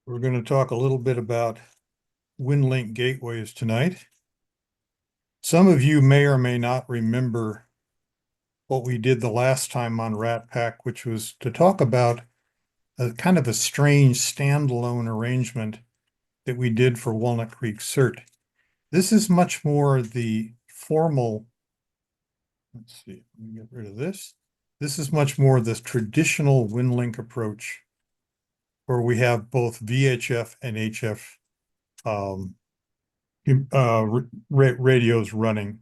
We're going to talk a little bit about Winlink gateways tonight. Some of you may or may not remember what we did the last time on RATPAC, which was to talk about a kind of a strange standalone arrangement that we did for Walnut Creek CERT. This is much more the formal, let's see, let me get rid of this. This is much more the traditional Winlink approach, where we have both VHF and HF radios running.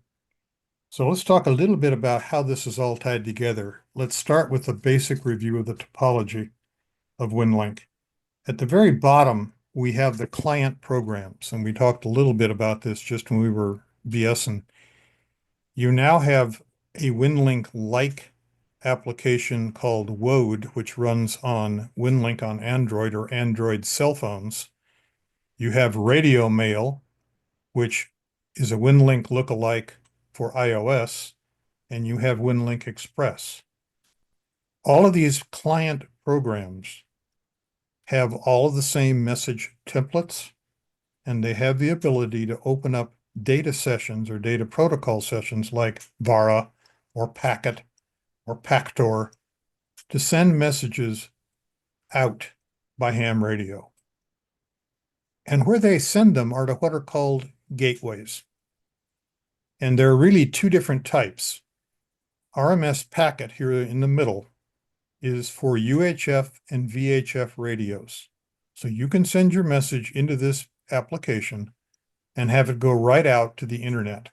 So let's talk a little bit about how this is all tied together. Let's start with a basic review of the topology of Winlink. At the very bottom, we have the client programs, and we talked a little bit about this just when we were BSing. You now have a Winlink-like application called WODE, which runs on Winlink on Android or Android cell phones. You have Radio Mail, which is a Winlink lookalike for iOS, and you have Winlink Express. All of these client programs have all of the same message templates, and they have the ability to open up data sessions or data protocol sessions like VARA or Packet or Pactor to send messages out by ham radio. And where they send them are to what are called gateways. And there are really two different types. RMS Packet here in the middle is for UHF and VHF radios. So you can send your message into this application and have it go right out to the internet.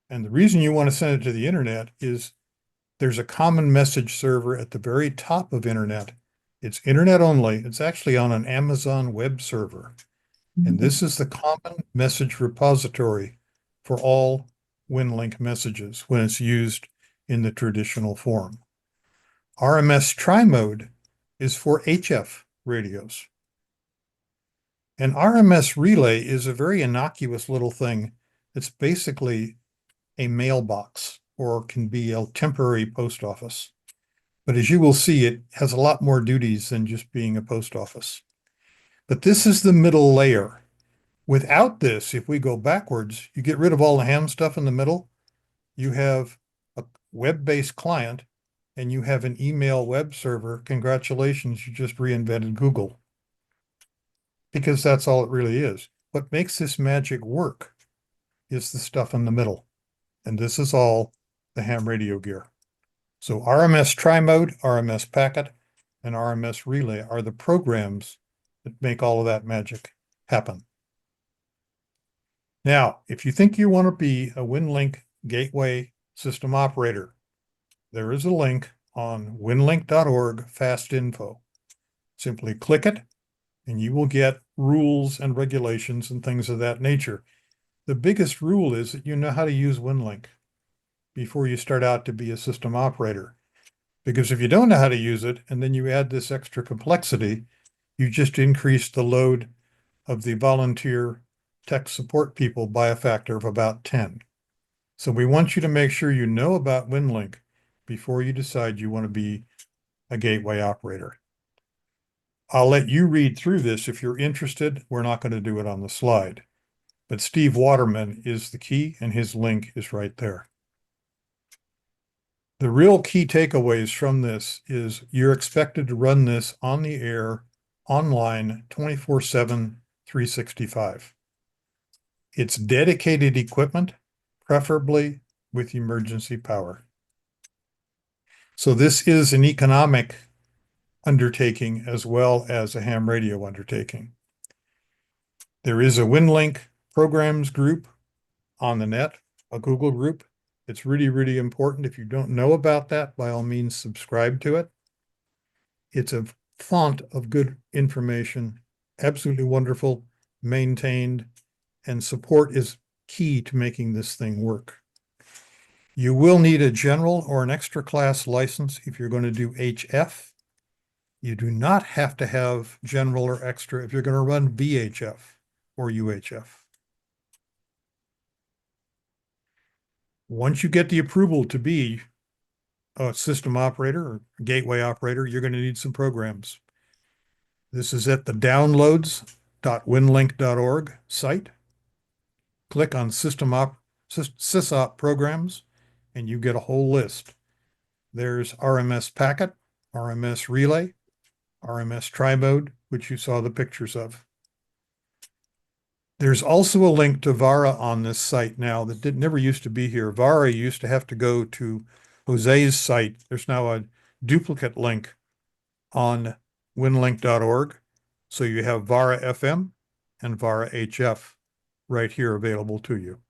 And the reason you want to send it to the internet is there's a common message server at the very top of internet. It's internet only. It's actually on an Amazon web server. And this is the common message repository for all Winlink messages when it's used in the traditional form. RMS Trimode is for HF radios. And RMS Relay is a very innocuous little thing. It's basically a mailbox or can be a temporary post office. But as you will see, it has a lot more duties than just being a post office. But this is the middle layer. Without this, if we go backwards, you get rid of all the ham stuff in the middle. You have a web-based client and you have an email web server. Congratulations, you just reinvented Google. Because that's all it really is. What makes this magic work is the stuff in the middle. And this is all the ham radio gear. So RMS Trimode, RMS Packet, and RMS Relay are the programs that make all of that magic happen. Now, if you think you want to be a Winlink gateway system operator, there is a link on winlink.org fast info. Simply click it and you will get rules and regulations and things of that nature. The biggest rule is that you know how to use Winlink before you start out to be a system operator. Because if you don't know how to use it and then you add this extra complexity, you just increase the load of the volunteer tech support people by a factor of about 10. So we want you to make sure you know about Winlink before you decide you want to be a gateway operator. I'll let you read through this if you're interested. We're not going to do it on the slide. But Steve Waterman is the key, and his link is right there. The real key takeaways from this is you're expected to run this on the air, online, 24/7, 365. It's dedicated equipment, preferably with emergency power. So this is an economic undertaking as well as a ham radio undertaking. There is a Winlink programs group on the net, a Google group. It's really, really important. If you don't know about that, by all means, subscribe to it. It's a font of good information, absolutely wonderful, maintained, and support is key to making this thing work. You will need a general or an extra class license if you're going to do HF. You do not have to have general or extra if you're going to run VHF or UHF. Once you get the approval to be a system operator or gateway operator, you're going to need some programs. This is at the downloads.winlink.org site. Click on Sysop programs, and you get a whole list. There's RMS Packet, RMS Relay, RMS Trimode, which you saw the pictures of. There's also a link to VARA on this site now that never used to be here. VARA used to have to go to Jose's site. There's now a duplicate link on winlink.org. So you have VARA FM and VARA HF right here available to you.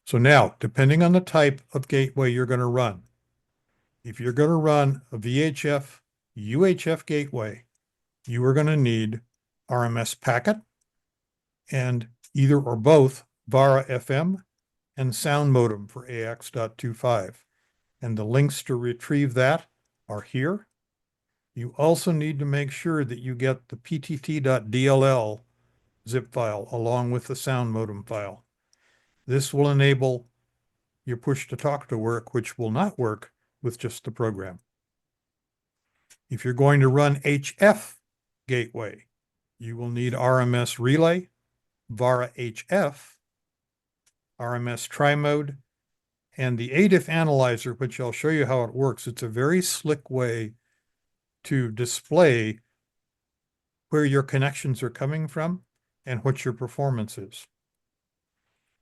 So now, depending on the type of gateway you're going to run, if you're going to run a VHF, UHF gateway, you are going to need RMS Packet and either or both VARA FM and sound modem for AX.25. And the links to retrieve that are here. You also need to make sure that you get the ptt.dll zip file along with the sound modem file. This will enable your push-to-talk to work, which will not work with just the program. If you're going to run HF gateway, you will need RMS Relay, VARA HF, RMS Trimode, and the ADIF analyzer, which I'll show you how it works. It's a very slick way to display where your connections are coming from and what your performance is.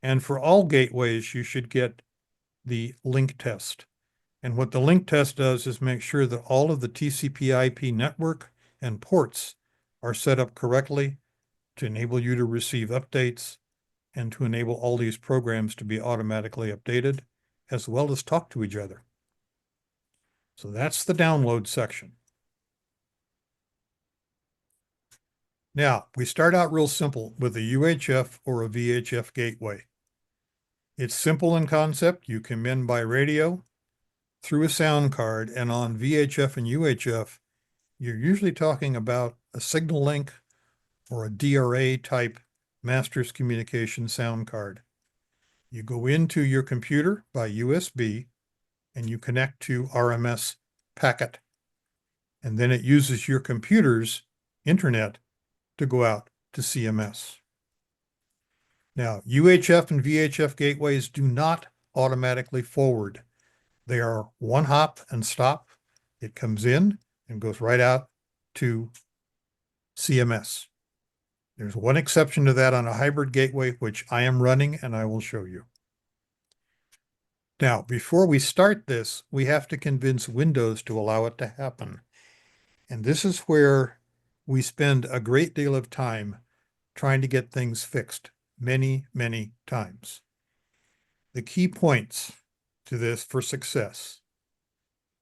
And for all gateways, you should get the link test. And what the link test does is make sure that all of the TCP/IP network and ports are set up correctly to enable you to receive updates and to enable all these programs to be automatically updated, as well as talk to each other. So that's the download section. Now, we start out real simple with a UHF or a VHF gateway. It's simple in concept. You come in by radio through a sound card, and on VHF and UHF, you're usually talking about a signal link or a DRA type master's communication sound card. You go into your computer by USB and you connect to RMS Packet. And then it uses your computer's internet to go out to CMS. Now, UHF and VHF gateways do not automatically forward. They are one hop and stop. It comes in and goes right out to CMS. There's one exception to that on a hybrid gateway, which I am running, and I will show you. Now, before we start this, we have to convince Windows to allow it to happen. And this is where we spend a great deal of time trying to get things fixed many, many times. The key points to this for success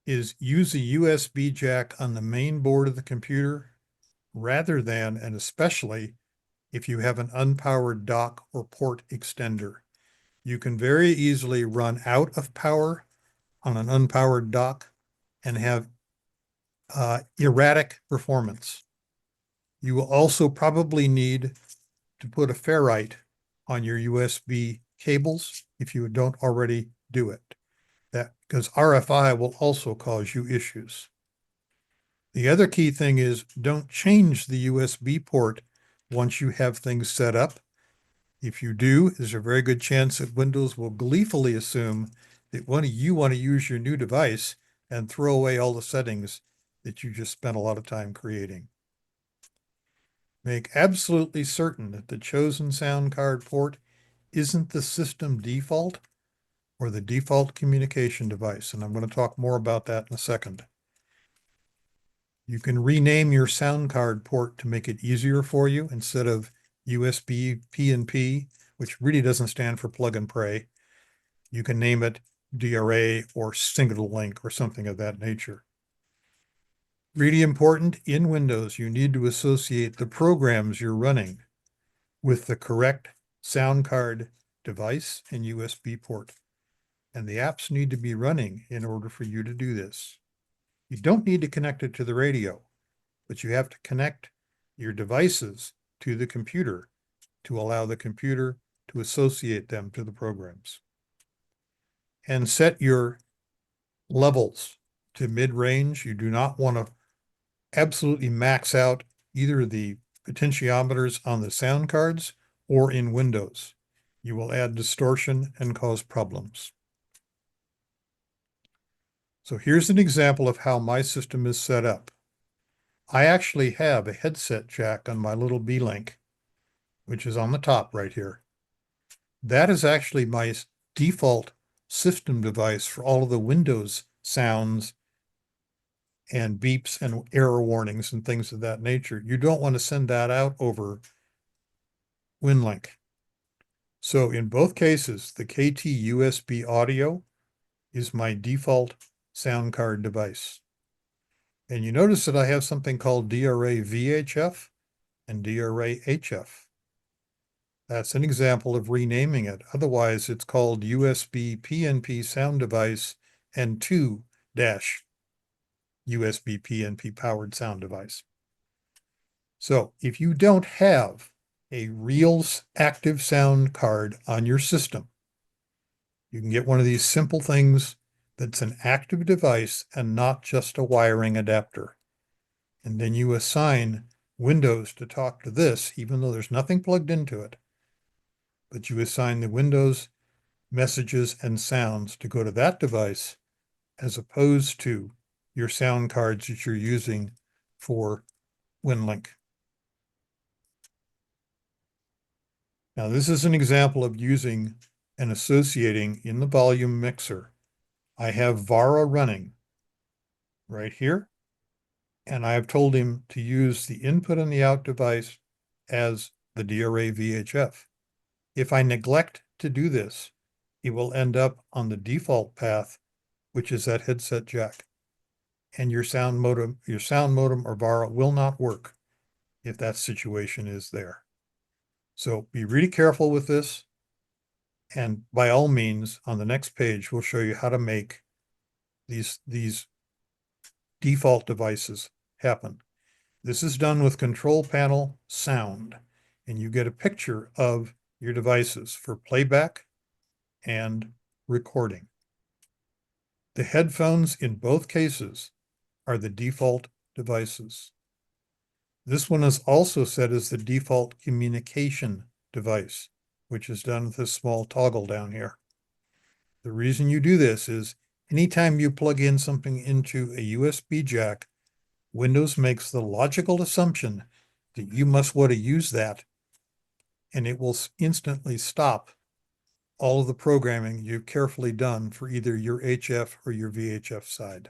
is use a USB jack on the main board of the computer rather than, and especially, if you have an unpowered dock or port extender. You can very easily run out of power on an unpowered dock and have erratic performance. You will also probably need to put a ferrite on your USB cables if you don't already do it. Because RFI will also cause you issues. The other key thing is don't change the USB port once you have things set up. If you do, there's a very good chance that Windows will gleefully assume that you want to use your new device and throw away all the settings that you just spent a lot of time creating. Make absolutely certain that the chosen sound card port isn't the system default or the default communication device, and I'm going to talk more about that in a second. You can rename your sound card port to make it easier for you. Instead of USB P&P, which really doesn't stand for plug and pray, you can name it DRA or single link or something of that nature. Really important, in Windows, you need to associate the programs you're running with the correct sound card device and USB port. And the apps need to be running in order for you to do this. You don't need to connect it to the radio, but you have to connect your devices to the computer to allow the computer to associate them to the programs. And set your levels to mid-range. You do not want to absolutely max out either the potentiometers on the sound cards or in Windows. You will add distortion and cause problems. So here's an example of how my system is set up. I actually have a headset jack on my little B-Link, which is on the top right here. That is actually my default system device for all of the Windows sounds and beeps and error warnings and things of that nature. You don't want to send that out over Winlink. So in both cases, the KT USB audio is my default sound card device. And you notice that I have something called DRA VHF and DRA HF. That's an example of renaming it. Otherwise, it's called USB PNP sound device and 2- USB PNP powered sound device. So if you don't have a real active sound card on your system, you can get one of these simple things that's an active device and not just a wiring adapter. And then you assign Windows to talk to this, even though there's nothing plugged into it. But you assign the Windows messages and sounds to go to that device as opposed to your sound cards that you're using for Winlink. Now, this is an example of using and associating in the volume mixer. I have VARA running right here, and I have told him to use the input and the out device as the DRA VHF. If I neglect to do this, it will end up on the default path, which is that headset jack. And your sound modem or VARA will not work if that situation is there. So be really careful with this. And by all means, on the next page, we'll show you how to make these default devices happen. This is done with control panel sound, and you get a picture of your devices for playback and recording. The headphones in both cases are the default devices. This one is also set as the default communication device, which is done with this small toggle down here. The reason you do this is anytime you plug in something into a USB jack, Windows makes the logical assumption that you must want to use that, and it will instantly stop all of the programming you've carefully done for either your HF or your VHF side.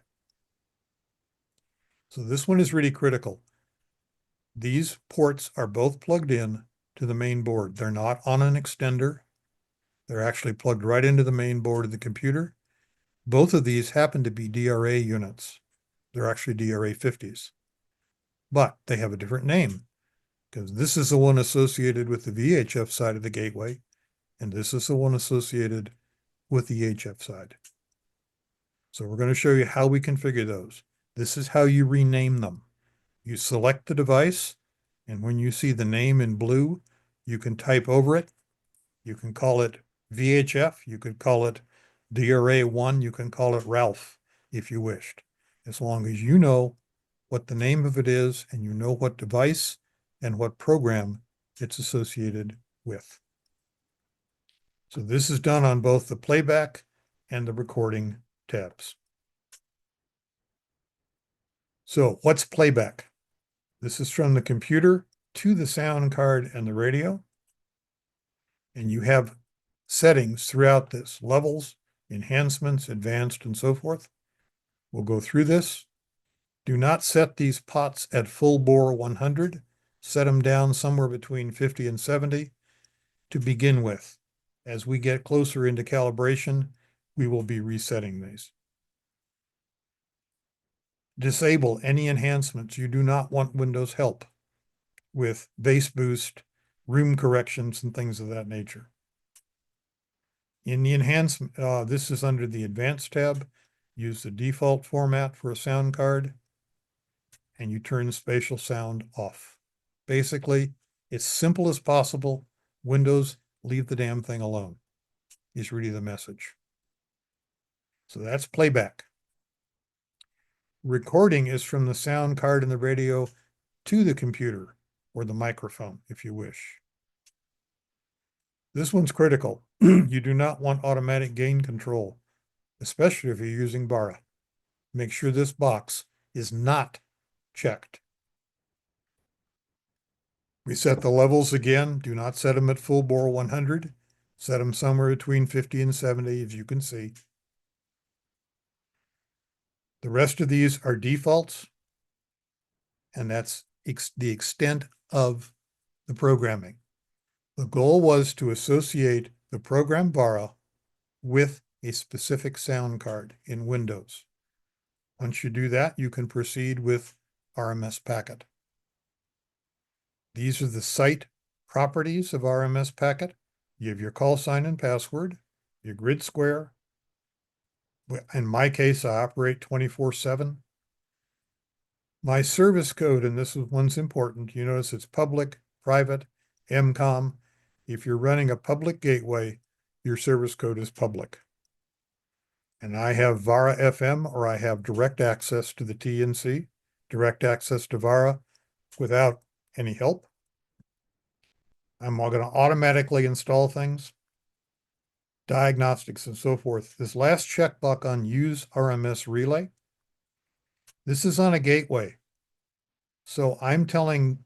So this one is really critical. These ports are both plugged in to the main board. They're not on an extender. They're actually plugged right into the main board of the computer. Both of these happen to be DRA units. They're actually DRA 50s, but they have a different name because this is the one associated with the VHF side of the gateway, and this is the one associated with the HF side. So we're going to show you how we configure those. This is how you rename them. You select the device, and when you see the name in blue, you can type over it. You can call it VHF. You could call it DRA1. You can call it Ralph if you wished, as long as you know what the name of it is and you know what device and what program it's associated with. So this is done on both the playback and the recording tabs. So what's playback? This is from the computer to the sound card and the radio. And you have settings throughout this, levels, enhancements, advanced, and so forth. We'll go through this. Do not set these pots at full bore 100. Set them down somewhere between 50 and 70 to begin with. As we get closer into calibration, we will be resetting these. Disable any enhancements. You do not want Windows help with bass boost, room corrections, and things of that nature. In the enhancement, this is under the Advanced tab. Use the default format for a sound card, and you turn spatial sound off. Basically, it's simple as possible. Windows, leave the damn thing alone, is really the message. So that's playback. recording is from the sound card in the radio to the computer or the microphone, if you wish. This one's critical. You do not want automatic gain control, especially if you're using VARA. Make sure this box is not checked. Reset the levels again. Do not set them at full bore 100. Set them somewhere between 50 and 70, as you can see. The rest of these are defaults, and that's the extent of the programming. The goal was to associate the program VARA with a specific sound card in Windows. Once you do that, you can proceed with RMS Packet. These are the site properties of RMS Packet. You have your call sign and password, your grid square. In my case, I operate 24/7. My service code, and this one's important, you notice it's public, private, MCOM. If you're running a public gateway, your service code is public. And I have VARA FM, or I have direct access to the TNC, direct access to VARA without any help. I'm going to automatically install things, diagnostics and so forth. This last checkbox on Use RMS Relay, this is on a gateway. So I'm telling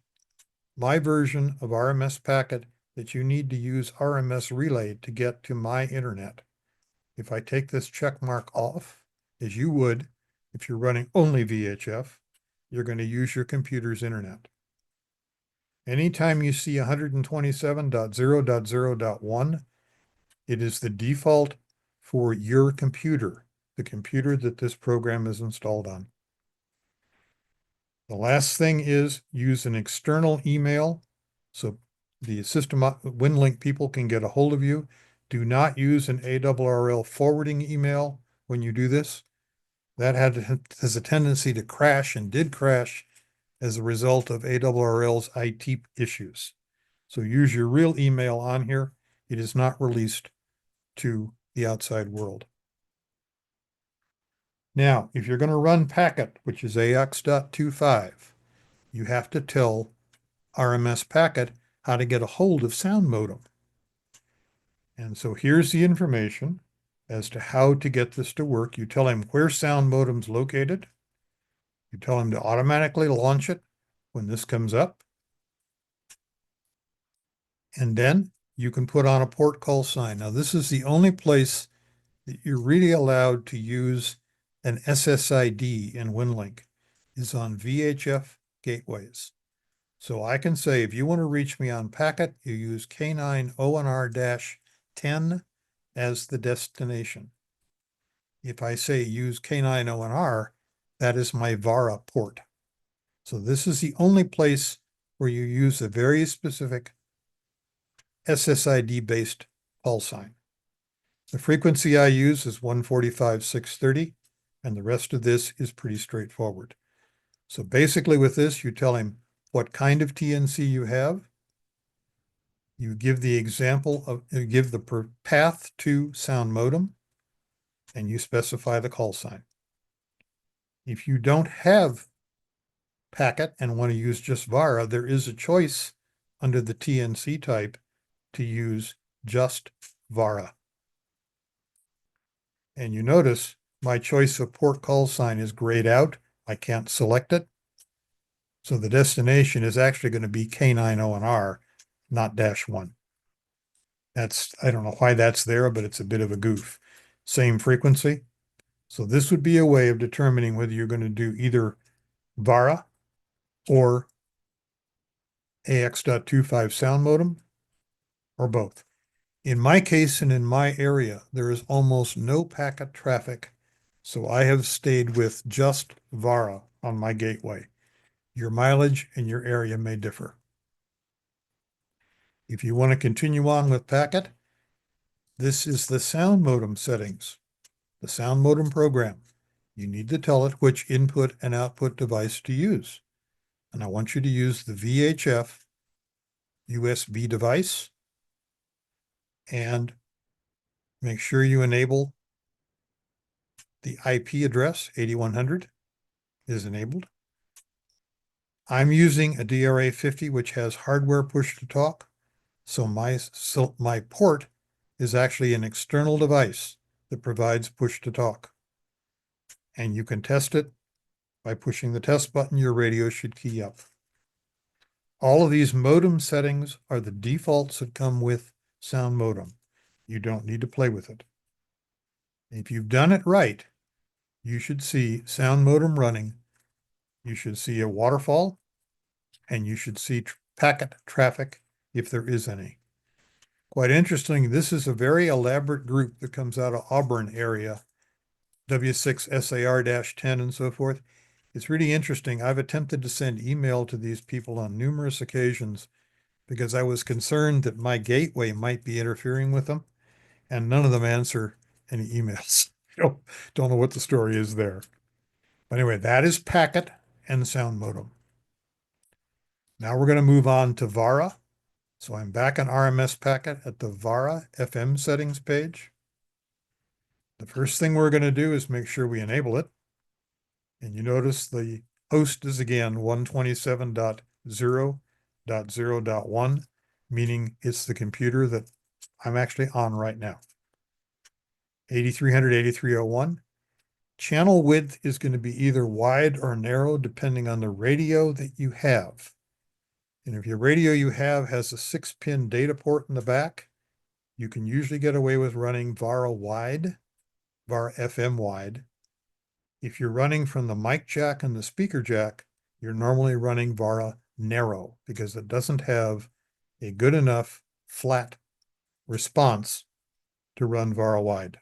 my version of RMS Packet that you need to use RMS Relay to get to my internet. If I take this check mark off, as you would if you're running only VHF, you're going to use your computer's internet. Anytime you see 127.0.0.1, it is the default for your computer, the computer that this program is installed on. The last thing is use an external email so the system Winlink people can get a hold of you. Do not use an ARRL forwarding email when you do this. That has a tendency to crash and did crash as a result of ARRL's IT issues. So use your real email on here. It is not released to the outside world. Now, if you're going to run Packet, which is AX.25, you have to tell RMS Packet how to get a hold of Sound Modem. And so here's the information as to how to get this to work. You tell him where Sound Modem's located. You tell him to automatically launch it when this comes up. And then you can put on a port call sign. Now, this is the only place that you're really allowed to use an SSID in Winlink is on VHF gateways. So I can say, if you want to reach me on Packet, you use K9ONR-10 as the destination. If I say use K9ONR, that is my VARA port. So this is the only place where you use a very specific SSID-based call sign. The frequency I use is 145.630, and the rest of this is pretty straightforward. So basically with this, you tell him what kind of TNC you have. You give the example of, you give the path to Sound Modem, and you specify the call sign. If you don't have Packet and want to use just VARA, there is a choice under the TNC type to use just VARA. And you notice my choice of port call sign is grayed out. I can't select it. So the destination is actually going to be K9ONR, not -1. That's, I don't know why that's there, but it's a bit of a goof. Same frequency. So this would be a way of determining whether you're going to do either VARA or AX.25 sound modem or both. In my case and in my area, there is almost no packet traffic, so I have stayed with just VARA on my gateway. Your mileage and your area may differ. If you want to continue on with Packet, this is the sound modem settings, the sound modem program. You need to tell it which input and output device to use. And I want you to use the VHF USB device and make sure you enable the IP address 8100 is enabled. I'm using a DRA 50, which has hardware push to talk. So my port is actually an external device that provides push to talk. And you can test it by pushing the test button. Your radio should key up. All of these modem settings are the defaults that come with Sound Modem. You don't need to play with it. If you've done it right, you should see Sound Modem running. You should see a waterfall, and you should see packet traffic if there is any. Quite interesting, this is a very elaborate group that comes out of Auburn area, W6SAR-10 and so forth. It's really interesting. I've attempted to send email to these people on numerous occasions because I was concerned that my gateway might be interfering with them, and none of them answer any emails. Don't know what the story is there. But anyway, that is packet and sound modem. Now we're going to move on to VARA. So I'm back in RMS Packet at the VARA FM Settings page. The first thing we're going to do is make sure we enable it. And you notice the host is again 127.0.0.1, meaning it's the computer that I'm actually on right now. 8300, 8301. Channel width is going to be either wide or narrow depending on the radio that you have. And if your radio you have has a 6-pin data port in the back, you can usually get away with running VARA wide, VARA FM wide. If you're running from the mic jack and the speaker jack, you're normally running VARA narrow because it doesn't have a good enough flat response to run VARA wide.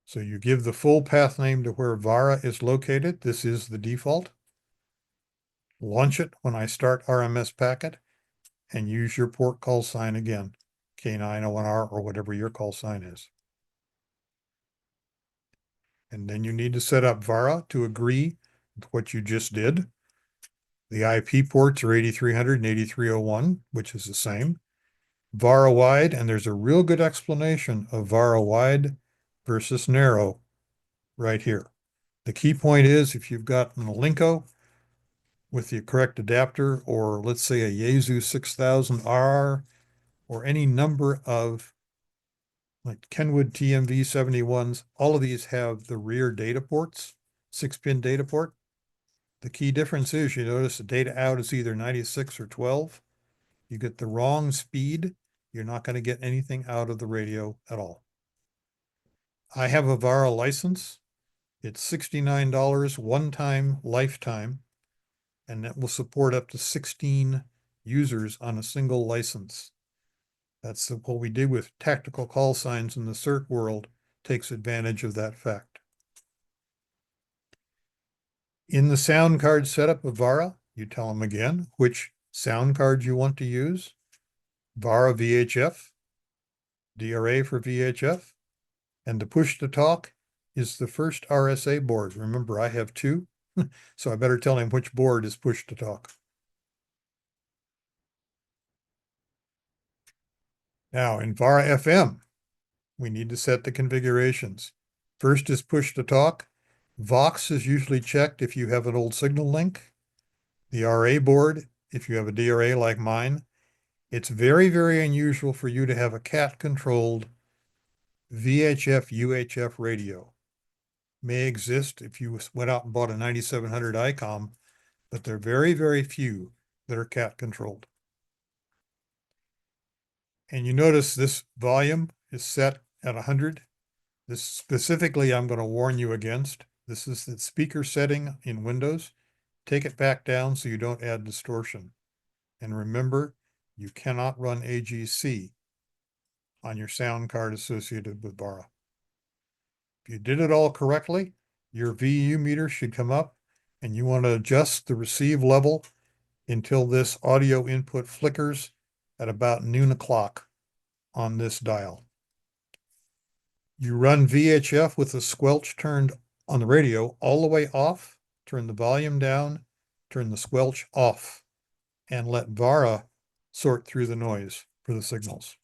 So you give the full path name to where VARA is located. This is the default. Launch it when I start RMS Packet and use your port call sign again, K901R or whatever your call sign is. And then you need to set up VARA to agree with what you just did. The IP ports are 8300 and 8301, which is the same. VARA wide, and there's a real good explanation of VARA wide versus narrow right here. The key point is if you've got an Alinco with the correct adapter, or let's say a Yaesu 6000R, or any number of like Kenwood TMV 71s, all of these have the rear data ports, 6-pin data port. The key difference is you notice the data out is either 96 or 12. You get the wrong speed, you're not going to get anything out of the radio at all. I have a VARA license. It's $69 one-time lifetime, and that will support up to 16 users on a single license. That's what we did with tactical call signs in the CERT world, takes advantage of that fact. In the sound card setup of VARA, you tell them again which sound card you want to use. VARA VHF, DRA for VHF, and the push to talk is the first RSA board. Remember, I have two, so I better tell him which board is push to talk. Now in VARA FM, we need to set the configurations. First is push to talk. Vox is usually checked if you have an old signal link. The RA board, if you have a DRA like mine. It's very, very unusual for you to have a cat-controlled VHF, UHF radio. May exist if you went out and bought a 9700 ICOM, but they're very, very few that are cat-controlled. And you notice this volume is set at 100. This specifically I'm going to warn you against. This is the speaker setting in Windows. Take it back down so you don't add distortion. And remember, you cannot run AGC on your sound card associated with VARA. If you did it all correctly, your VU meter should come up, and you want to adjust the receive level until this audio input flickers at about noon o'clock on this dial. You run VHF with the squelch turned on the radio all the way off, turn the volume down, turn the squelch off, and let VARA sort through the noise for the signals.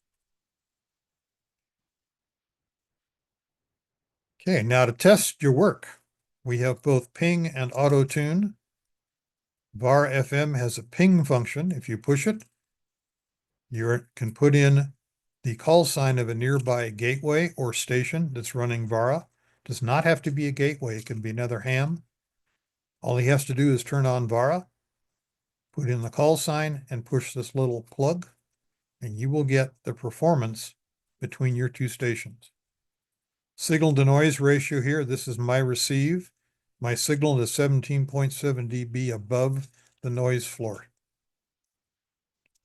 Okay, now to test your work, We have both ping and auto tune. VARA FM has a ping function. If you push it, you can put in the call sign of a nearby gateway or station that's running VARA. Does not have to be a gateway. It can be another ham. All he has to do is turn on VARA, put in the call sign, and push this little plug, and you will get the performance between your two stations. Signal to noise ratio here, this is my receive. My signal is 17.7 dB above the noise floor.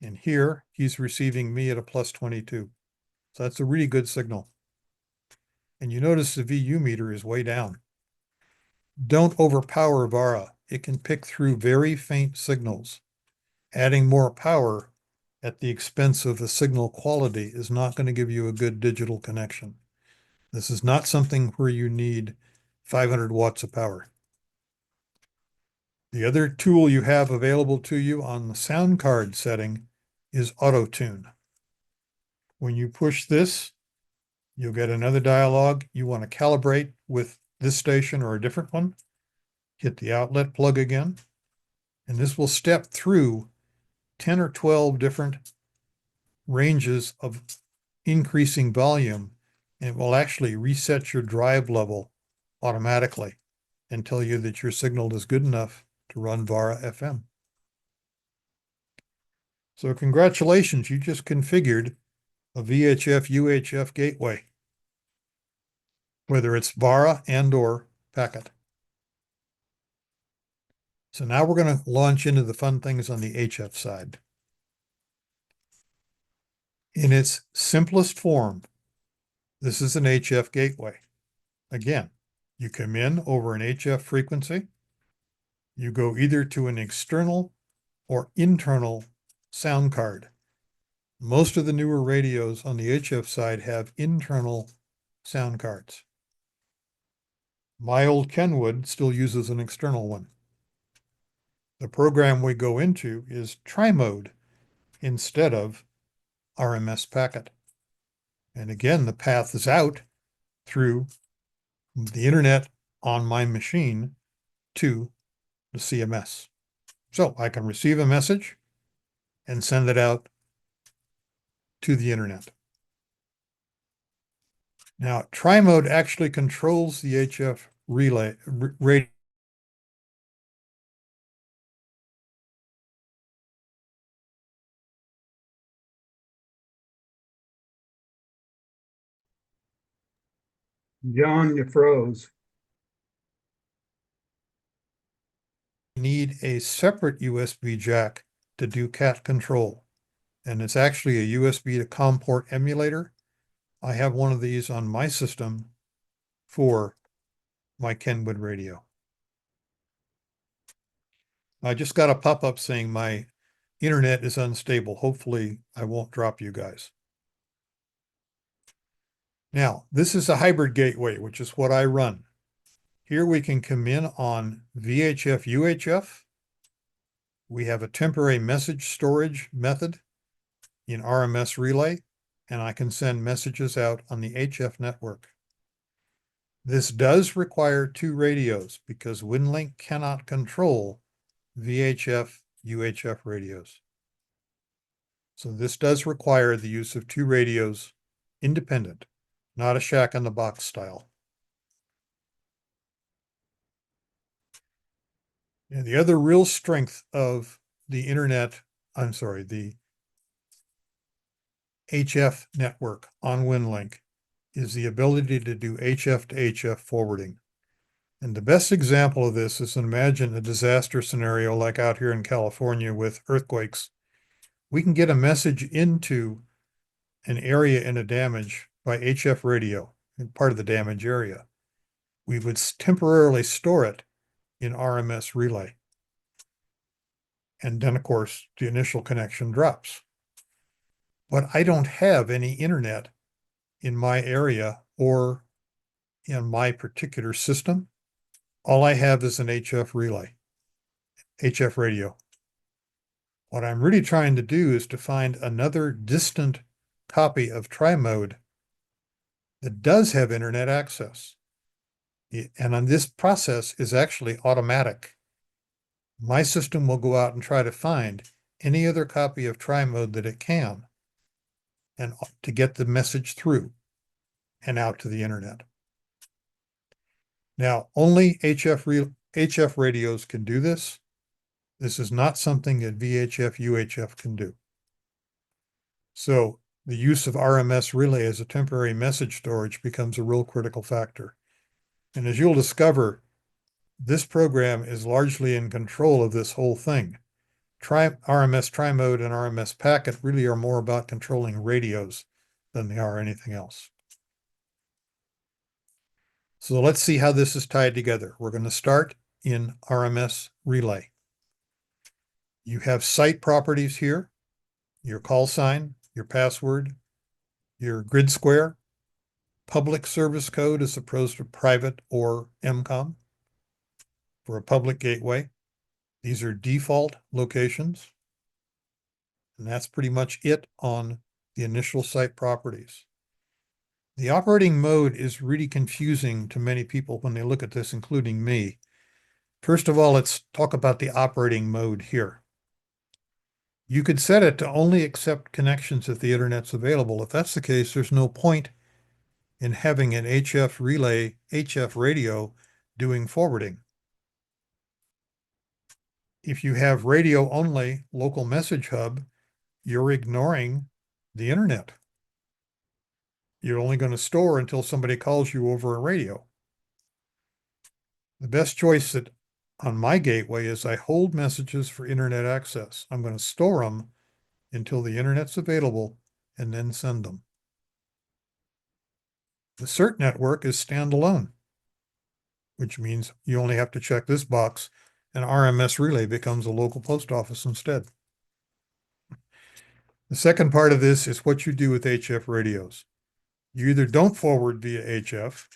And here, he's receiving me at a plus 22. So that's a really good signal. And you notice the VU meter is way down. Don't overpower VARA. It can pick through very faint signals. Adding more power at the expense of the signal quality is not going to give you a good digital connection. This is not something where you need 500 watts of power. The other tool you have available to you on the sound card setting is auto tune. When you push this, you'll get another dialog. You want to calibrate with this station or a different one. Hit the outlet plug again, and this will step through 10 or 12 different ranges of increasing volume, and it will actually reset your drive level automatically and tell you that your signal is good enough to run VARA FM. So congratulations, you just configured a VHF UHF gateway, whether it's VARA and or packet. So now we're going to launch into the fun things on the HF side. In its simplest form, this is an HF gateway. Again, you come in over an HF frequency. You go either to an external or internal sound card. Most of the newer radios on the HF side have internal sound cards. My old Kenwood still uses an external one. The program we go into is Trimode instead of RMS Packet. And again, the path is out through the internet on my machine to the CMS. So I can receive a message and send it out to the internet. Now, Trimode actually controls the HF relay radio. John, you froze. Need a separate USB jack to do cat control. And it's actually a USB to COM port emulator. I have one of these on my system for my Kenwood radio. I just got a pop-up saying my internet is unstable. Hopefully I won't drop you guys. Now, this is a hybrid gateway, which is what I run. Here we can come in on VHF, UHF. We have a temporary message storage method in RMS Relay, and I can send messages out on the HF network. This does require two radios because Winlink cannot control VHF, UHF radios. So this does require the use of two radios independent, not a shack-in-the-box style. And the other real strength of the the HF network on Winlink is the ability to do HF to HF forwarding. And the best example of this is imagine a disaster scenario like out here in California with earthquakes. We can get a message into an area in a damage by HF radio, in part of the damage area. We would temporarily store it in RMS Relay. And then, of course, the initial connection drops. But I don't have any internet in my area or in my particular system. All I have is an HF relay, HF radio. What I'm really trying to do is to find another distant copy of Trimode that does have internet access. And on this process is actually automatic. My system will go out and try to find any other copy of Trimode that it can and to get the message through and out to the internet. Now, only HF radios can do this. This is not something that VHF, UHF can do. So the use of RMS Relay as a temporary message storage becomes a real critical factor. And as you'll discover, this program is largely in control of this whole thing. RMS Trimode and RMS Packet really are more about controlling radios than they are anything else. So let's see how this is tied together. We're going to start in RMS Relay. You have site properties here, your call sign, your password, your grid square, public service code as opposed to private or MCOM for a public gateway. These are default locations. And that's pretty much it on the initial site properties. The operating mode is really confusing to many people when they look at this, including me. First of all, let's talk about the operating mode here. You could set it to only accept connections if the internet's available. If that's the case, there's no point in having an HF radio doing forwarding. If you have radio only local message hub, you're ignoring the internet. You're only going to store until somebody calls you over a radio. The best choice that on my gateway is I hold messages for internet access. I'm going to store them until the internet's available and then send them. The CERT network is standalone, which means you only have to check this box and RMS Relay becomes a local post office instead. The second part of this is what you do with HF radios. You either don't forward via HF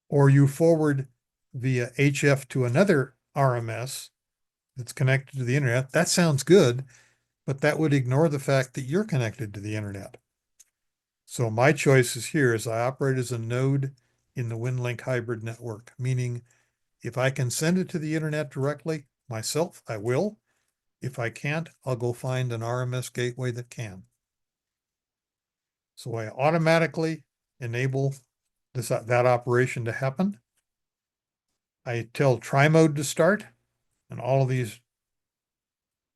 or you forward via HF to another RMS that's connected to the internet. That sounds good, but that would ignore the fact that you're connected to the internet. So my choices here is I operate as a node in the Winlink hybrid network, meaning if I can send it to the internet directly myself, I will. If I can't, I'll go find an RMS gateway that can. So I automatically enable that operation to happen. I tell Trimode to start, and all of these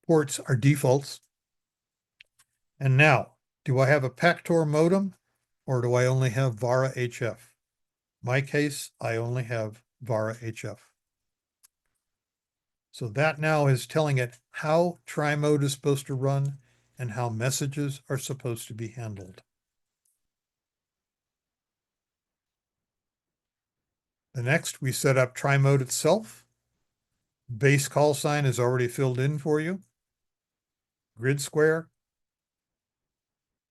ports are defaults. And now, do I have a Pactor modem or do I only have VARA HF? My case, I only have VARA HF. So that now is telling it how Trimode is supposed to run and how messages are supposed to be handled. The next, we set up Trimode itself. Base call sign is already filled in for you. Grid square.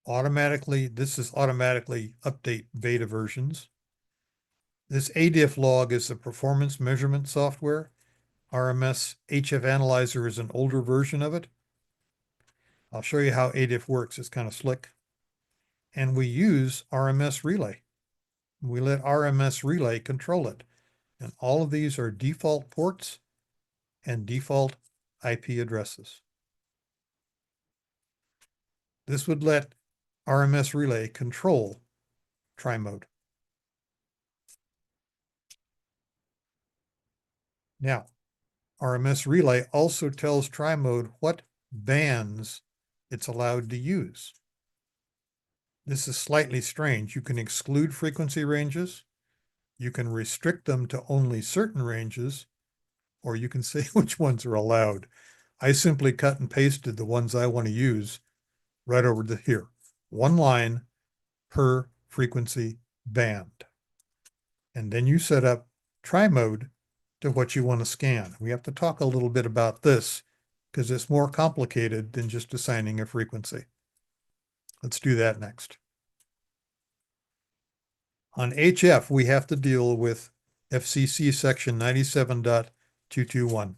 This is automatically update beta versions. This ADIF log is the performance measurement software. RMS HF Analyzer is an older version of it. I'll show you how ADIF works. It's kind of slick. And we use RMS Relay. We let RMS Relay control it. And all of these are default ports and default IP addresses. This would let RMS Relay control Trimode. Now, RMS Relay also tells Trimode what bands it's allowed to use. This is slightly strange. You can exclude frequency ranges, you can restrict them to only certain ranges, or you can say which ones are allowed. I simply cut and pasted the ones I want to use right over to here. One line per frequency band. And then you set up Trimode to what you want to scan. We have to talk a little bit about this because it's more complicated than just assigning a frequency. Let's do that next. On HF, we have to deal with FCC section 97.221.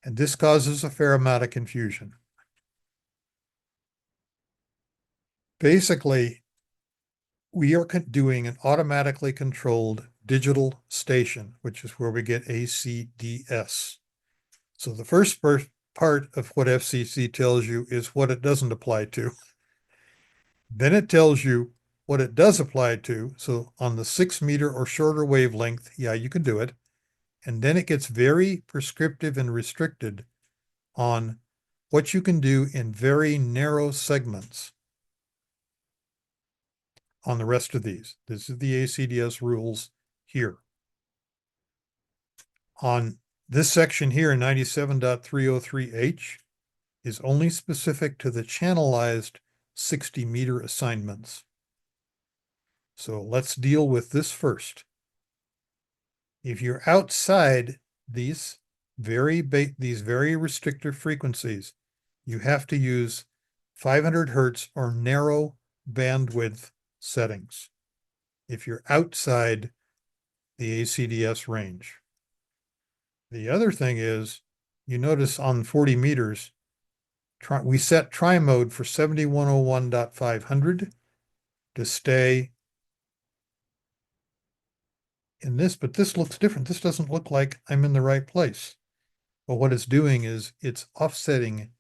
And this causes a fair amount of confusion. Basically, we are doing an automatically controlled digital station, which is where we get ACDS. So the first part of what FCC tells you is what it doesn't apply to. Then it tells you what it does apply to. So on the 6-meter or shorter wavelength, yeah, you can do it. And then it gets very prescriptive and restricted on what you can do in very narrow segments on the rest of these. This is the ACDS rules here. On this section here, 97.303H is only specific to the channelized 60-meter assignments. So let's deal with this first. If you're outside these very restrictive frequencies, you have to use 500 hertz or narrow bandwidth settings if you're outside the ACDS range. The other thing is, you notice on 40 meters, we set Trimode for 7101.500 to stay in this, but this looks different. This doesn't look like I'm in the right place. But what it's doing is it's offsetting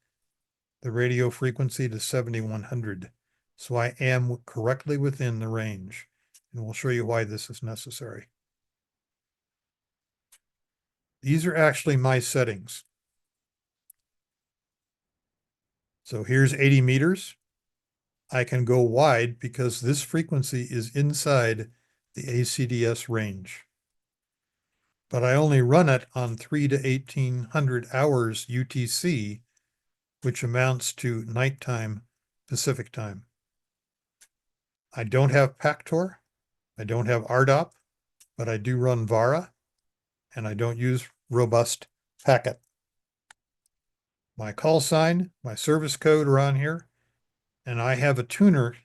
the radio frequency to 7100. So I am correctly within the range. And we'll show you why this is necessary. These are actually my settings. So here's 80 meters. I can go wide because this frequency is inside the ACDS range. But I only run it on 3 to 1800 hours UTC, which amounts to nighttime Pacific time. I don't have PACTOR, I don't have RDOP, but I do run VARA, and I don't use robust packet. My call sign, my service code are on here, and I have a tuner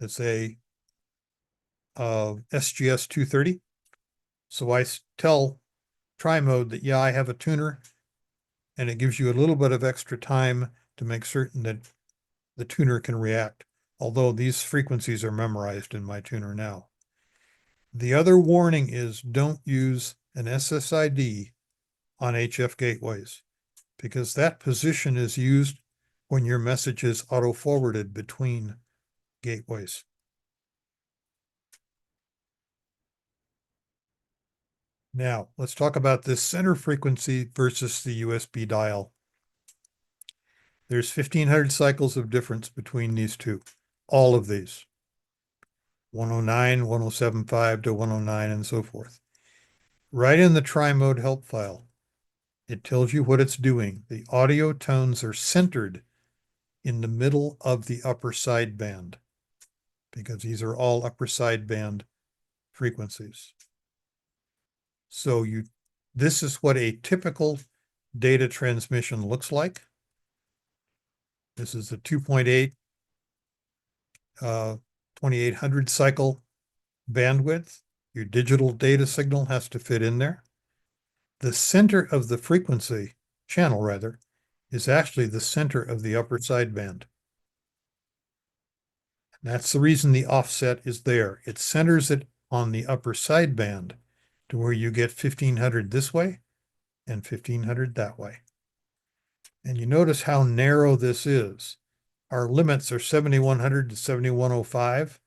that's a SGS 230. So I tell Trimode that, yeah, I have a tuner, and it gives you a little bit of extra time to make certain that the tuner can react, although these frequencies are memorized in my tuner now. The other warning is don't use an SSID on HF gateways, because that position is used when your message is auto-forwarded between gateways. Now, let's talk about this center frequency versus the USB dial. There's 1500 cycles of difference between these two, all of these. 109, 107.5 to 109 and so forth. Right in the Trimode help file, it tells you what it's doing. The audio tones are centered in the middle of the upper sideband, because these are all upper sideband frequencies. So this is what a typical data transmission looks like. This is a 2.8 2800 cycle bandwidth. Your digital data signal has to fit in there. The center of the frequency, channel rather, is actually the center of the upper sideband. That's the reason the offset is there. It centers it on the upper sideband to where you get 1500 this way and 1500 that way. And you notice how narrow this is. Our limits are 7100 to 7105.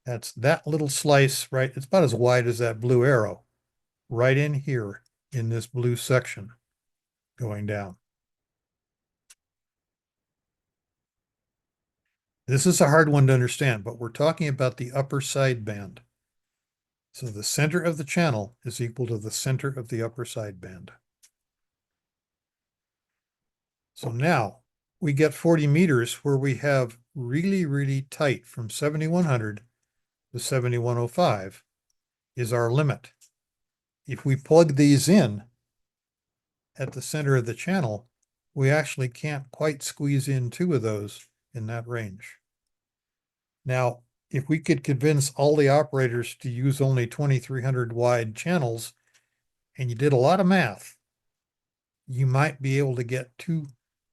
That's that little slice, right? It's about as wide as that blue arrow, right in here in this blue section going down. This is a hard one to understand, but we're talking about the upper sideband. So the center of the channel is equal to the center of the upper sideband. So now we get 40 meters where we have really, really tight from 7100 to 7105 is our limit. If we plug these in at the center of the channel, we actually can't quite squeeze in 2 of those in that range. Now, if we could convince all the operators to use only 2300 wide channels, and you did a lot of math, you might be able to get 2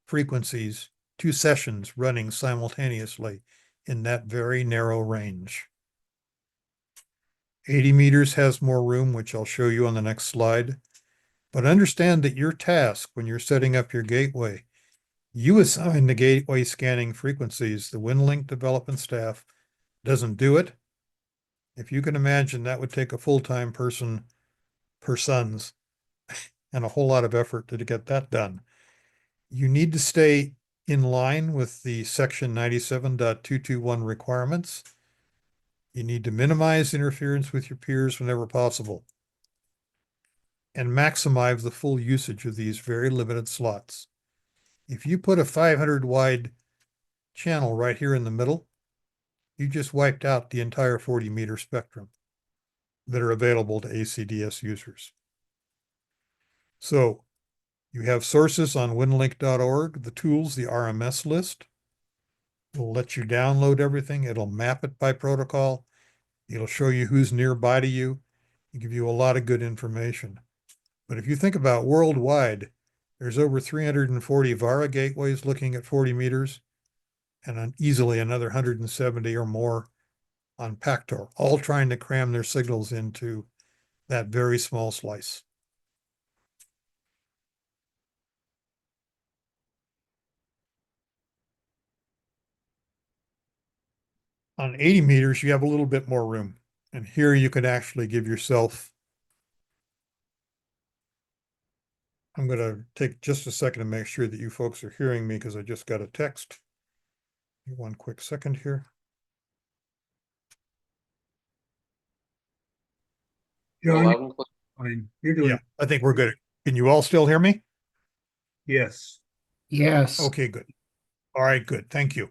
frequencies, 2 sessions running simultaneously in that very narrow range. 80 meters has more room, which I'll show you on the next slide. But understand that your task when you're setting up your gateway, you assign the gateway scanning frequencies. The Winlink development staff doesn't do it. If you can imagine, that would take a full-time persons and a whole lot of effort to get that done. You need to stay in line with the section 97.221 requirements. You need to minimize interference with your peers whenever possible and maximize the full usage of these very limited slots. If you put a 500 wide channel right here in the middle, you just wiped out the entire 40 meter spectrum that are available to ACDS users. So you have sources on winlink.org, the tools, the RMS list. It'll let you download everything. It'll map it by protocol. It'll show you who's nearby to you. It'll give you a lot of good information. But if you think about worldwide, there's over 340 VARA gateways looking at 40 meters and easily another 170 or more on PACTOR, all trying to cram their signals into that very small slice. On 80 meters, you have a little bit more room. And here you can actually give yourself, I'm going to take just a second to make sure that you folks are hearing me because I just got a text. One quick second here. John, fine. You're doing Yeah, I think we're good. Can you all still hear me? yes. Yes. Okay, good. All right, good. Thank you.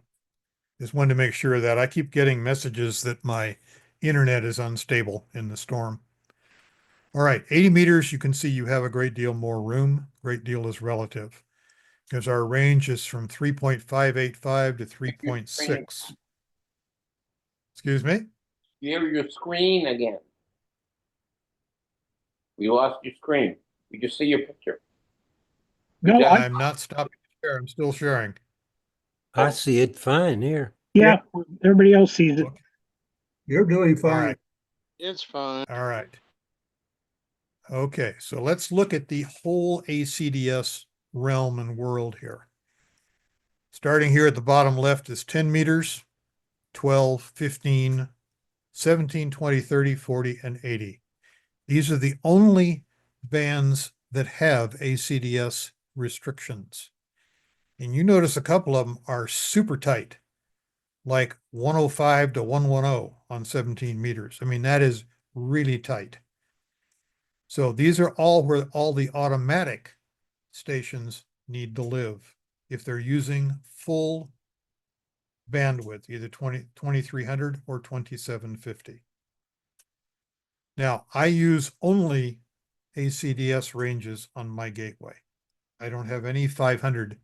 Just wanted to make sure that I keep getting messages that my internet is unstable in the storm. All right, 80 meters, you can see you have a great deal more room. Great deal is relative because our range is from 3.585 to 3.6. Excuse me? Share your screen again. We lost your screen. We just see your picture. No, I'm not stopping to share. I'm still sharing. I see it fine here. yeah, everybody else sees it. Okay. You're doing All fine. right. It's fine. All right. Okay, so let's look at the whole ACDS realm and world here. Starting here at the bottom left is 10 meters, 12, 15, 17, 20, 30, 40, and 80. These are the only bands that have ACDS restrictions. And you notice a couple of them are super tight, like 105 to 110 on 17 meters. I mean, that is really tight. So these are all where all the automatic stations need to live if they're using full bandwidth, either 2300 or 2750. Now, I use only ACDS ranges on my gateway. I don't have any 500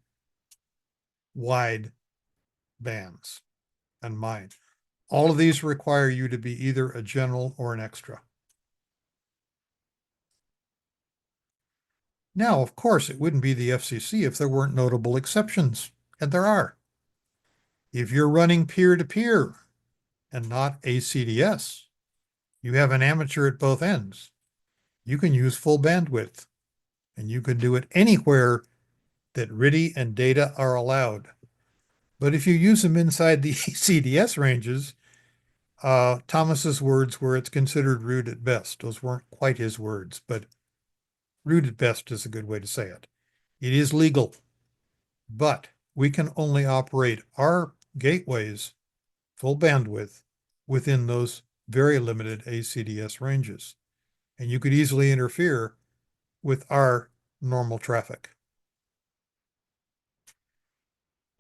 wide bands on mine. All of these require you to be either a general or an extra. Now, of course, it wouldn't be the FCC if there weren't notable exceptions, and there are. If you're running peer-to-peer and not ACDS, you have an amateur at both ends. You can use full bandwidth, and you can do it anywhere that RTTY and data are allowed. But if you use them inside the ACDS ranges, Thomas's words were it's considered rude at best. Those weren't quite his words, but rude at best is a good way to say it. It is legal, but we can only operate our gateways full bandwidth within those very limited ACDS ranges. And you could easily interfere with our normal traffic.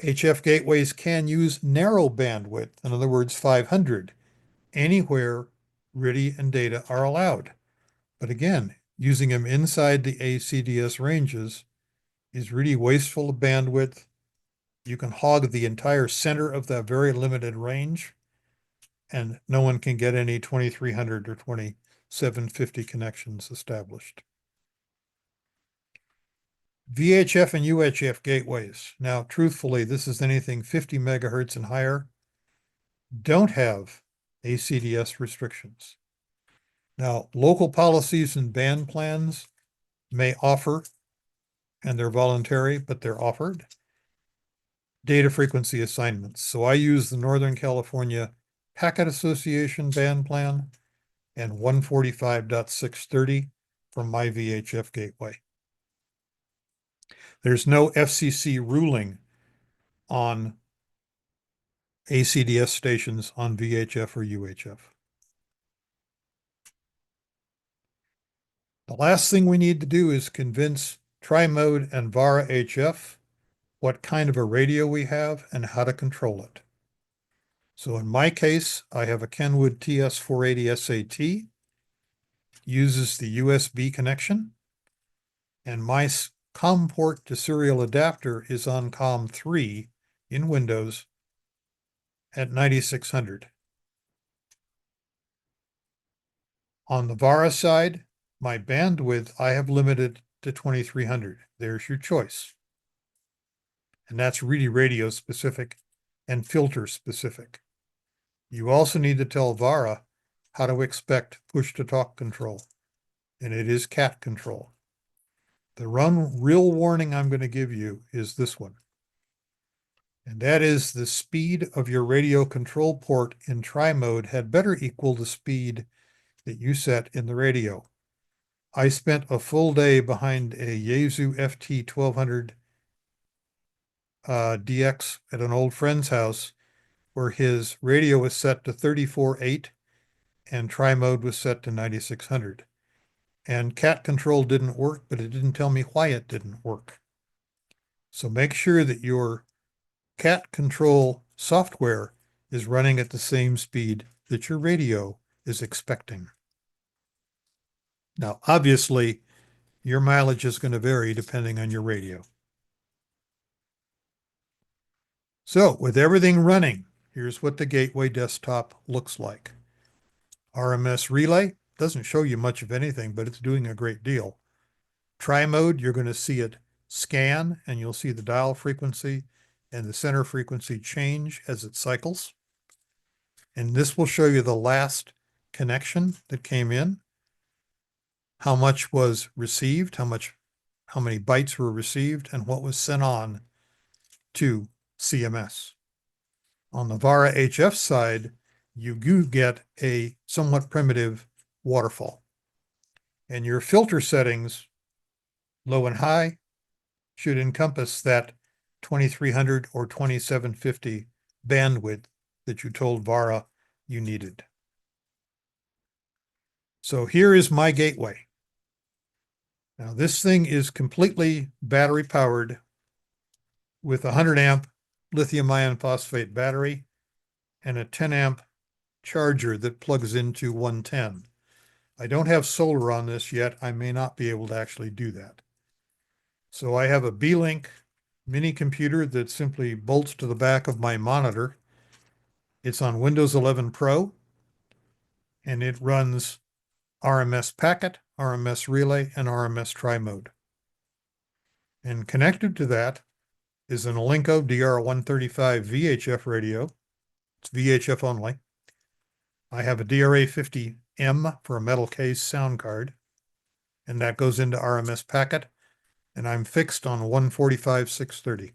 HF gateways can use narrow bandwidth, in other words, 500, anywhere RTTY and data are allowed. But again, using them inside the ACDS ranges is really wasteful of bandwidth. You can hog the entire center of that very limited range, and no one can get any 2300 or 2750 connections established. VHF and UHF gateways. Now, truthfully, this is anything 50 megahertz and higher. don't have ACDS restrictions. Now, local policies and band plans may offer, and they're voluntary, but they're offered, data frequency assignments. So I use the Northern California Packet Association band plan and 145.630 from my VHF gateway. There's no FCC ruling on ACDS stations on VHF or UHF. The last thing we need to do is convince Trimode and VARA HF what kind of a radio we have and how to control it. So in my case, I have a Kenwood TS480 SAT, uses the USB connection, and my COM port to serial adapter is on COM 3 in Windows at 9600. On the VARA side, my bandwidth I have limited to 2300. There's your choice. And that's really radio specific and filter specific. You also need to tell VARA how to expect push to talk control, and it is cat control. The real warning I'm going to give you is this one. And that is the speed of your radio control port in Trimode had better equal the speed that you set in the radio. I spent a full day behind a Yaesu FT1200 DX at an old friend's house where his radio was set to 34.8 and Trimode was set to 9600. And cat control didn't work, but it didn't tell me why it didn't work. So make sure that your cat control software is running at the same speed that your radio is expecting. Now, obviously, your mileage is going to vary depending on your radio. So with everything running, here's what the gateway desktop looks like. RMS Relay doesn't show you much of anything, but it's doing a great deal. Trimode, you're going to see it scan, and you'll see the dial frequency and the center frequency change as it cycles. And this will show you the last connection that came in, how much was received, how many bytes were received, and what was sent on to CMS. On the VARA HF side, you do get a somewhat primitive waterfall. And your filter settings, low and high, should encompass that 2300 or 2750 bandwidth that you told VARA you needed. So here is my gateway. Now this thing is completely battery powered with a 100 amp lithium iron phosphate battery and a 10 amp charger that plugs into 110. I don't have solar on this yet. I may not be able to actually do that. So I have a B-Link mini computer that simply bolts to the back of my monitor. It's on Windows 11 Pro, and it runs RMS Packet, RMS Relay, and RMS Trimode. And connected to that is an Alinco DR135 VHF radio. It's VHF only. I have a DRA50M for a metal case sound card, and that goes into RMS Packet, and I'm fixed on 145/630.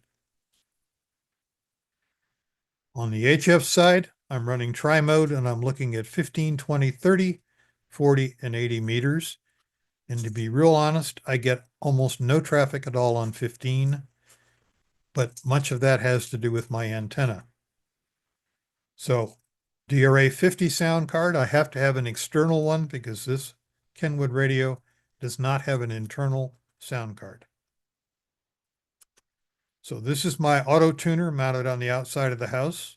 On the HF side, I'm running Trimode, and I'm looking at 15, 20, 30, 40, and 80 meters. And to be real honest, I get almost no traffic at all on 15, but much of that has to do with my antenna. So DRA50 sound card, I have to have an external one because this Kenwood radio does not have an internal sound card. So this is my auto tuner mounted on the outside of the house.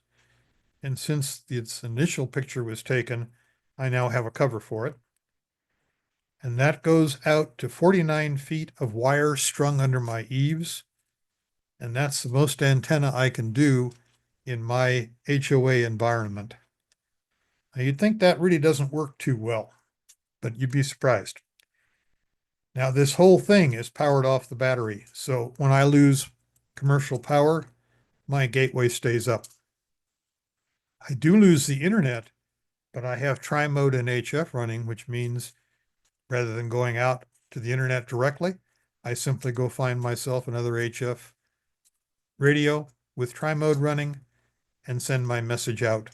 And since its initial picture was taken, I now have a cover for it. And that goes out to 49 feet of wire strung under my eaves. And that's the most antenna I can do in my HOA environment. Now, you'd think that really doesn't work too well, but you'd be surprised. Now, this whole thing is powered off the battery. So when I lose commercial power, my gateway stays up. I do lose the internet, but I have Trimode and HF running, which means rather than going out to the internet directly, I simply go find myself another HF radio with Trimode running and send my message out.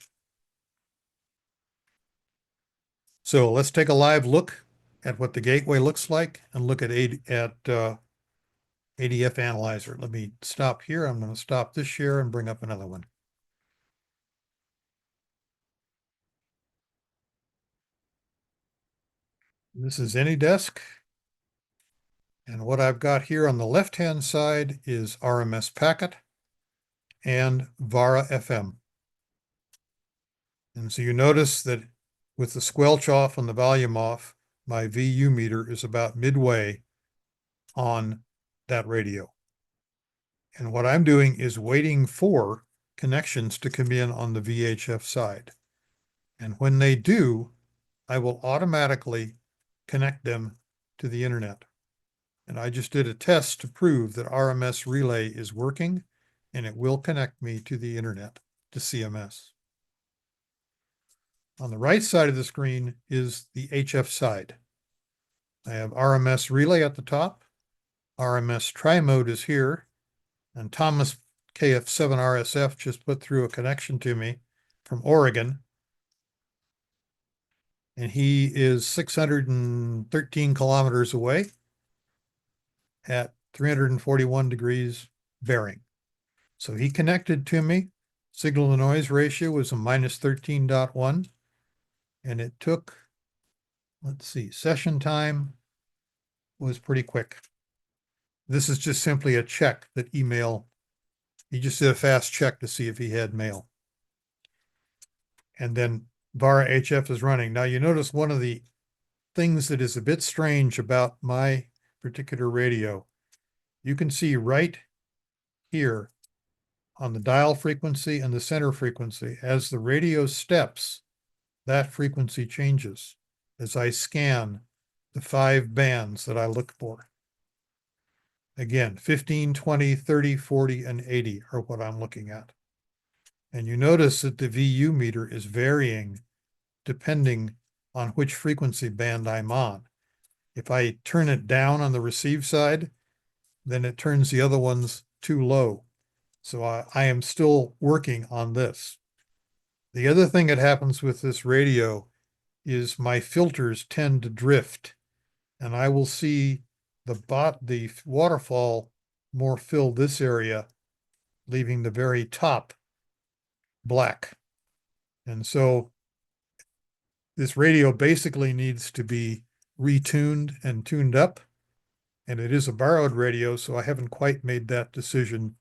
So let's take a live look at what the gateway looks like and look at ADIF Analyzer. Let me stop here. I'm going to stop this share and bring up another one. This is AnyDesk. And what I've got here on the left-hand side is RMS Packet and VARA FM. And so you notice that with the squelch off and the volume off, my VU meter is about midway on that radio. And what I'm doing is waiting for connections to come in on the VHF side. And when they do, I will automatically connect them to the internet. And I just did a test to prove that RMS Relay is working and it will connect me to the internet, to CMS. On the right side of the screen is the HF side. I have RMS Relay at the top. RMS Trimode is here. And Thomas KF7RSF just put through a connection to me from Oregon. And he is 613 kilometers away at 341 degrees bearing. So he connected to me. Signal to noise ratio was a minus 13.1. And it took, let's see, session time was pretty quick. This is just simply a check that email. He just did a fast check to see if he had mail. And then VARA HF is running. Now you notice one of the things that is a bit strange about my particular radio. You can see right here on the dial frequency and the center frequency, as the radio steps, that frequency changes as I scan the 5 bands that I look for. Again, 15, 20, 30, 40, and 80 are what I'm looking at. And you notice that the VU meter is varying depending on which frequency band I'm on. If I turn it down on the receive side, then it turns the other ones too low. So I am still working on this. The other thing that happens with this radio is my filters tend to drift, and I will see the waterfall more fill this area, leaving the very top black. And so this radio basically needs to be retuned and tuned up. And it is a borrowed radio, so I haven't quite made that decision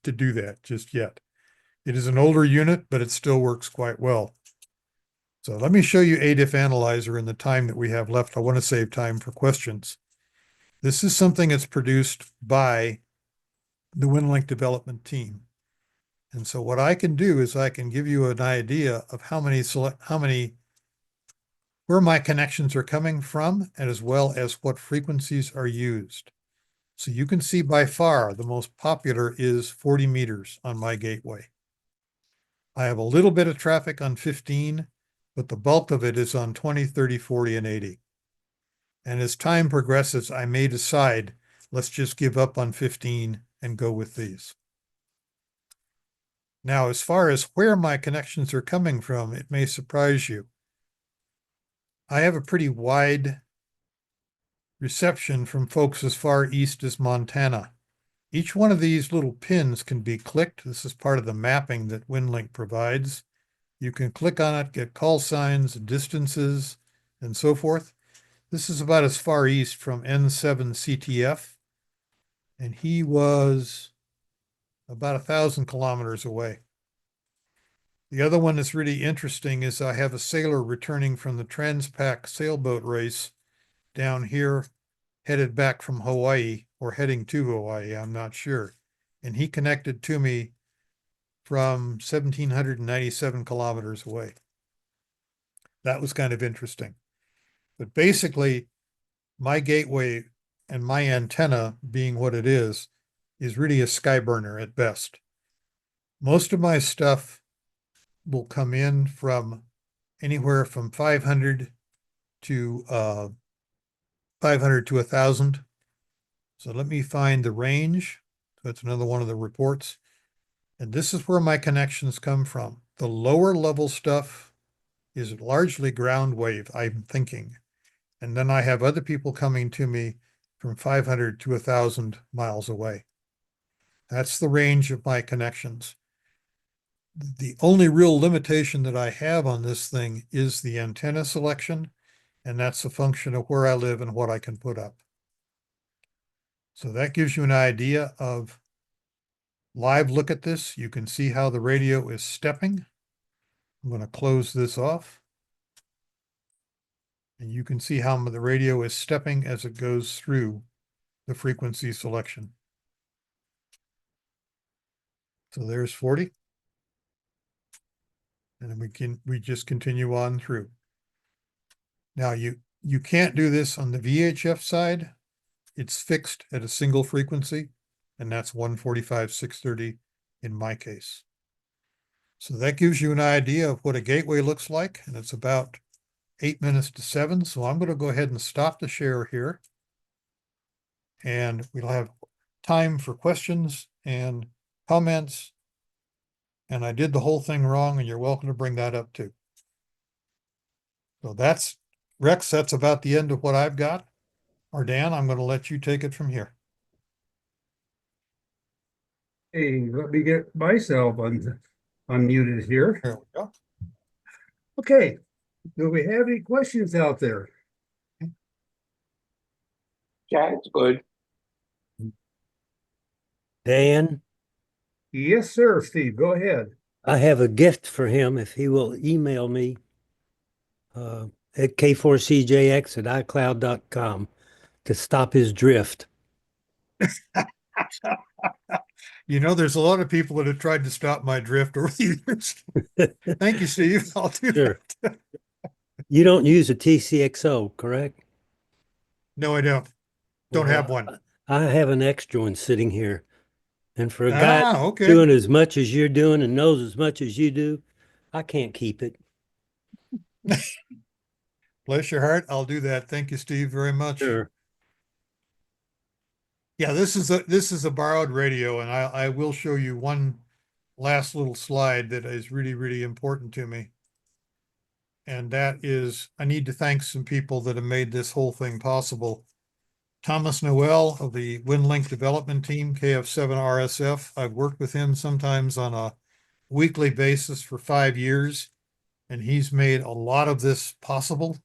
to do that just yet. It is an older unit, but it still works quite well. So let me show you ADIF Analyzer in the time that we have left. I want to save time for questions. This is something that's produced by the Winlink development team. And so what I can do is I can give you an idea of where my connections are coming from, and as well as what frequencies are used. So you can see by far the most popular is 40 meters on my gateway. I have a little bit of traffic on 15, but the bulk of it is on 20, 30, 40, and 80. And as time progresses, I may decide, let's just give up on 15 and go with these. Now, as far as where my connections are coming from, it may surprise you. I have a pretty wide reception from folks as far east as Montana. Each one of these little pins can be clicked. This is part of the mapping that Winlink provides. You can click on it, get call signs, distances, and so forth. This is about as far east from N7 CTF, and he was about 1,000 kilometers away. The other one that's really interesting is I have a sailor returning from the Transpac sailboat race down here, headed back from Hawaii, or heading to Hawaii, I'm not sure. And he connected to me from 1,797 kilometers away. That was kind of interesting. But basically, my gateway and my antenna, being what it is really a sky burner at best. Most of my stuff will come in from anywhere from 500 to 1,000. So let me find the range. So that's another one of the reports. And this is where my connections come from. The lower level stuff is largely ground wave, I'm thinking. And then I have other people coming to me from 500 to 1,000 miles away. That's the range of my connections. The only real limitation that I have on this thing is the antenna selection, and that's a function of where I live and what I can put up. So that gives you an idea of live look at this. You can see how the radio is stepping. I'm going to close this off. And you can see how the radio is stepping as it goes through the frequency selection. So there's 40. And then we just continue on through. Now you can't do this on the VHF side. It's fixed at a single frequency, and that's 145/630 in my case. So that gives you an idea of what a gateway looks like, and it's about 8 minutes to 7. So I'm going to go ahead and stop the share here. And we'll have time for questions and comments. And I did the whole thing wrong, and you're welcome to bring that up too. So that's, Rex, that's about the end of what I've got. Or Dan, I'm going to let you take it from here. Hey, let me get myself unmuted here. There we go. Okay, do we have any questions out there? Chat's good. Dan, Yes, sir, Steve, go ahead. I have a gift for him if he will email me at k4cjx@icloud.com to stop his drift. You know, there's a lot of people that have tried to stop my drift over the years. Thank you, Steve. I'll do Sure. that. You don't use a TCXO, correct? No, I don't. Don't have one. I have an extra one sitting here. And for a guy Okay. doing as much as you're doing and knows as much as you do, I can't keep it. Bless your heart. I'll do that. Thank you, Steve, very much. Sure. Yeah, this is a borrowed radio, and I will show you one last little slide that is really, really important to me. And that is, I need to thank some people that have made this whole thing possible. Thomas Noel of the Winlink development team, KF7RSF. I've worked with him sometimes on a weekly basis for 5 years, and he's made a lot of this possible.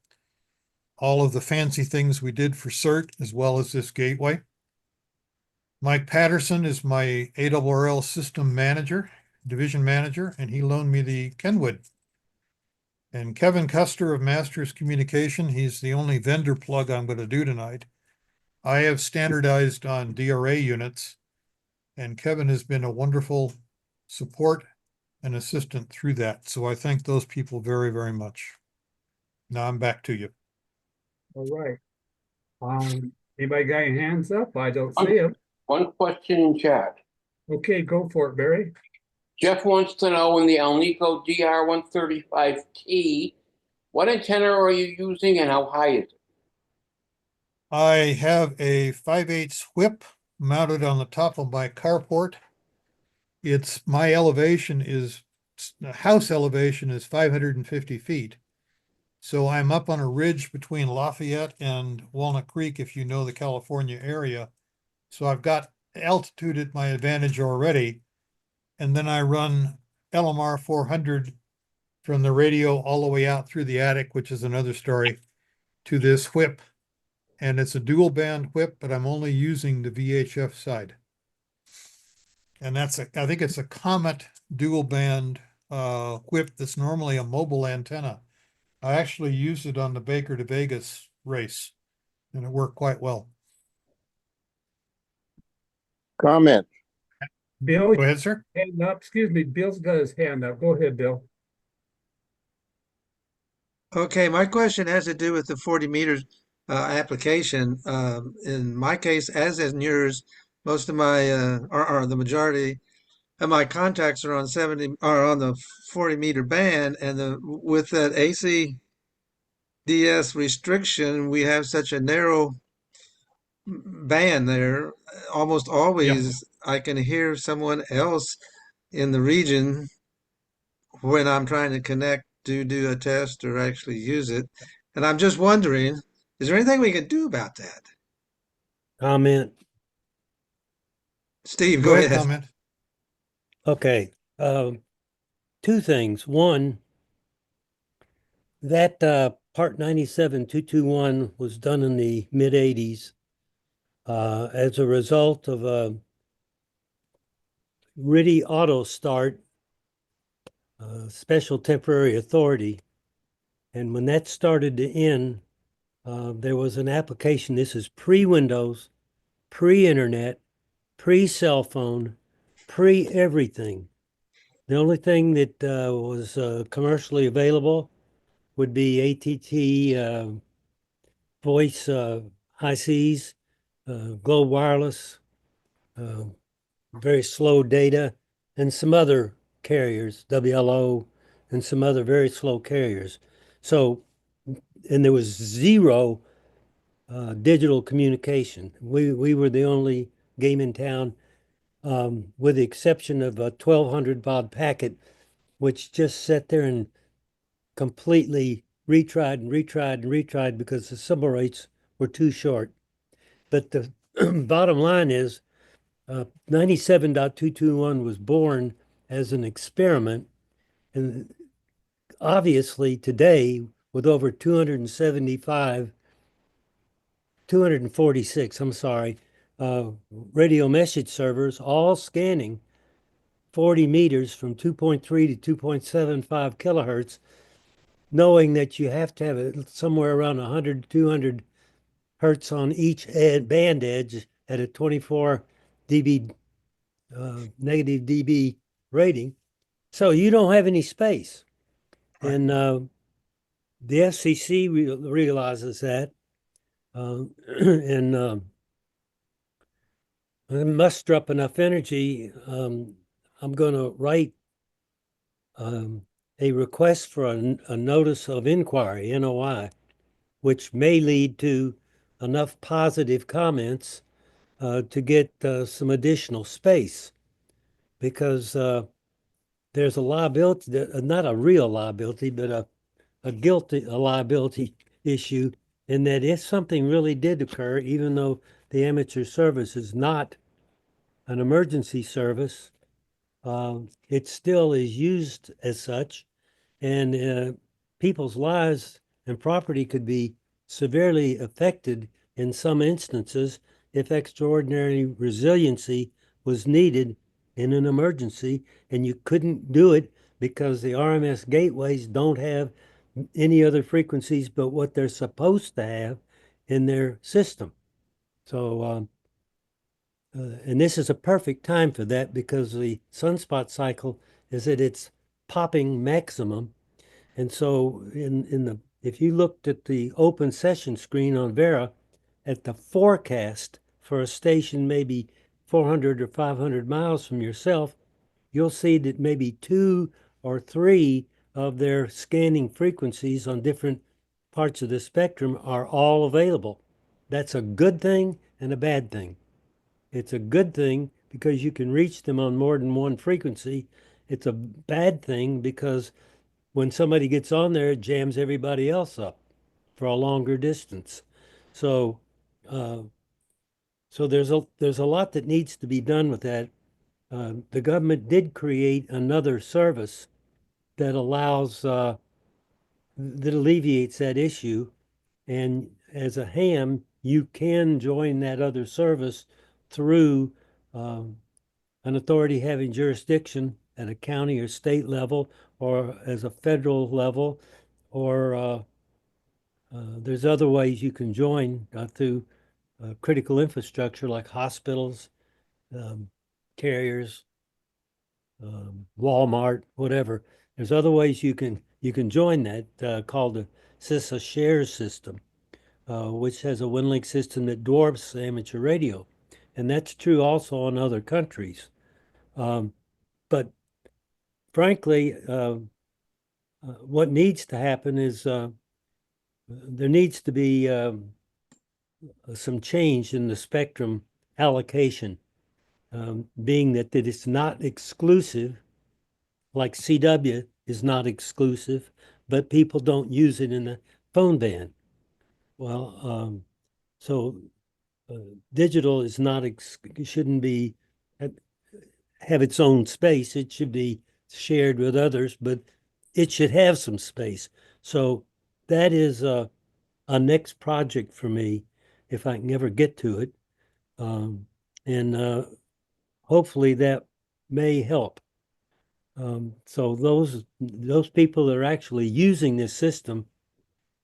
All of the fancy things we did for CERT, as well as this gateway. Mike Patterson is my ARRL system manager, division manager, and he loaned me the Kenwood. And Kevin Custer of Masters Communication, he's the only vendor plug I'm going to do tonight. I have standardized on DRA units, and Kevin has been a wonderful support and assistant through that. So I thank those people very, very much. Now I'm back to you. All right. Anybody got your hands up? I don't see them. One question in chat. Okay, go for it, Barry. Jeff wants to know in the Alnico DR135T, what antenna are you using and how high is it? I have a 5/8 whip mounted on the top of my carport. My elevation is, the house elevation is 550 feet. So I'm up on a ridge between Lafayette and Walnut Creek, if you know the California area. So I've got altitude at my advantage already. And then I run LMR 400 from the radio all the way out through the attic, which is another story, to this whip. And it's a dual band whip, but I'm only using the VHF side. And I think it's a Comet dual band whip that's normally a mobile antenna. I actually used it on the Baker to Vegas race, and it worked quite well. Comment. Bill, Go ahead, sir. hand up. Excuse me, Bill's got his hand up. Go ahead, Bill. Okay, my question has to do with the 40 meters application. In my case, as in yours, most of my, or the majority and my contacts are on 70 are on the 40-meter band, and with that ACDS restriction, we have such a narrow band there. Almost always I can hear someone else in the region when I'm trying to connect to do a test or actually use it. And I'm just wondering, is there anything we can do about that? Comment. Steve, Go go ahead, ahead. comment. Okay. Two things. One, that Part 97221 was done in the mid 80s as a result of a RIDI auto start special temporary authority. And when that started to end, there was an application. This is pre-Windows, pre-internet, pre-cell phone, pre-everything. The only thing that was commercially available would be ATT voice high Cs, Globe Wireless, very slow data, and some other carriers, WLO, and some other very slow carriers. So, and there was zero digital communication. We were the only game in town, with the exception of a 1200 baud packet, which just sat there and completely retried and retried and retried because the symbol rates were too short. But the bottom line is 97.221 was born as an experiment. And obviously today, with over 246, I'm sorry, radio message servers, all scanning 40 meters from 2.3 to 2.75 kilohertz, knowing that you have to have it somewhere around 100, 200 hertz on each band edge at a 24 dB, negative dB rating. So you don't have any space. Right. And the FCC realizes that. And I muster up enough energy. I'm going to write a request for a notice of inquiry, NOI, which may lead to enough positive comments to get some additional space, because there's a liability, not a real liability, but a liability issue, in that if something really did occur, even though the amateur service is not an emergency service, it still is used as such, and people's lives and property could be severely affected in some instances if extraordinary resiliency was needed in an emergency, and you couldn't do it because the RMS gateways don't have any other frequencies but what they're supposed to have in their system. So, and this is a perfect time for that, because the sunspot cycle is at its popping maximum. And so if you looked at the open session screen on VARA at the forecast for a station maybe 400 or 500 miles from yourself, you'll see that maybe 2 or 3 of their scanning frequencies on different parts of the spectrum are all available. That's a good thing and a bad thing. It's a good thing because you can reach them on more than one frequency. It's a bad thing because when somebody gets on there, it jams everybody else up for a longer distance. So, so there's a lot that needs to be done with that. The government did create another service that allows that alleviates that issue, and as a ham, you can join that other service through an authority having jurisdiction at a county or state level, or as a federal level, or there's other ways you can join through critical infrastructure like hospitals, carriers, Walmart, whatever. There's other ways you can join that called the CISA shares system, which has a Winlink system that dwarfs amateur radio, and that's true also in other countries. but frankly, what needs to happen is there needs to be some change in the spectrum allocation, being that it's not exclusive, like CW is not exclusive, but people don't use it in the phone band. Well, so digital is not, shouldn't be, have its own space. It should be shared with others, but it should have some space. So that is a next project for me, if I can ever get to it. And hopefully that may help. So those people that are actually using this system,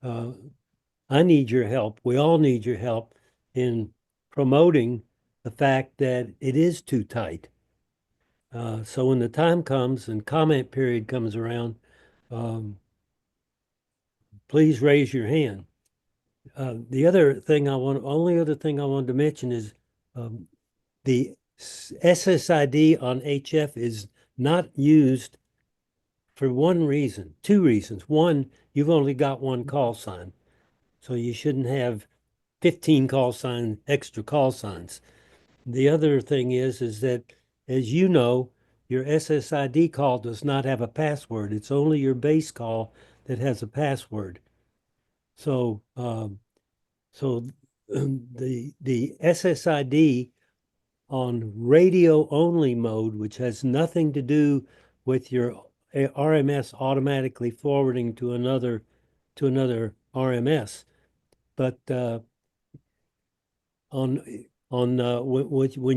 I need your help. We all need your help in promoting the fact that it is too tight. So when the time comes and comment period comes around, please raise your hand. The only other thing I wanted to mention is the SSID on HF is not used for two reasons. One, you've only got one call sign, so you shouldn't have 15 extra call signs. The other thing is that, as you know, your SSID call does not have a password. It's only your base call that has a password. So, the SSID on radio only mode, which has nothing to do with your RMS automatically forwarding to another RMS, but when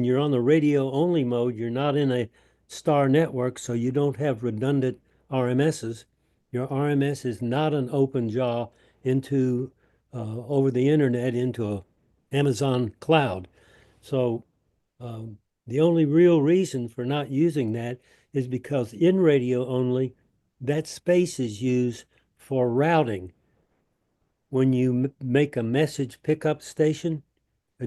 you're on the radio only mode, you're not in a star network, so you don't have redundant RMSs. Your RMS is not an open jaw into over the internet into a Amazon cloud. So the only real reason for not using that is because in radio only, that space is used for routing. When you make a message pickup station,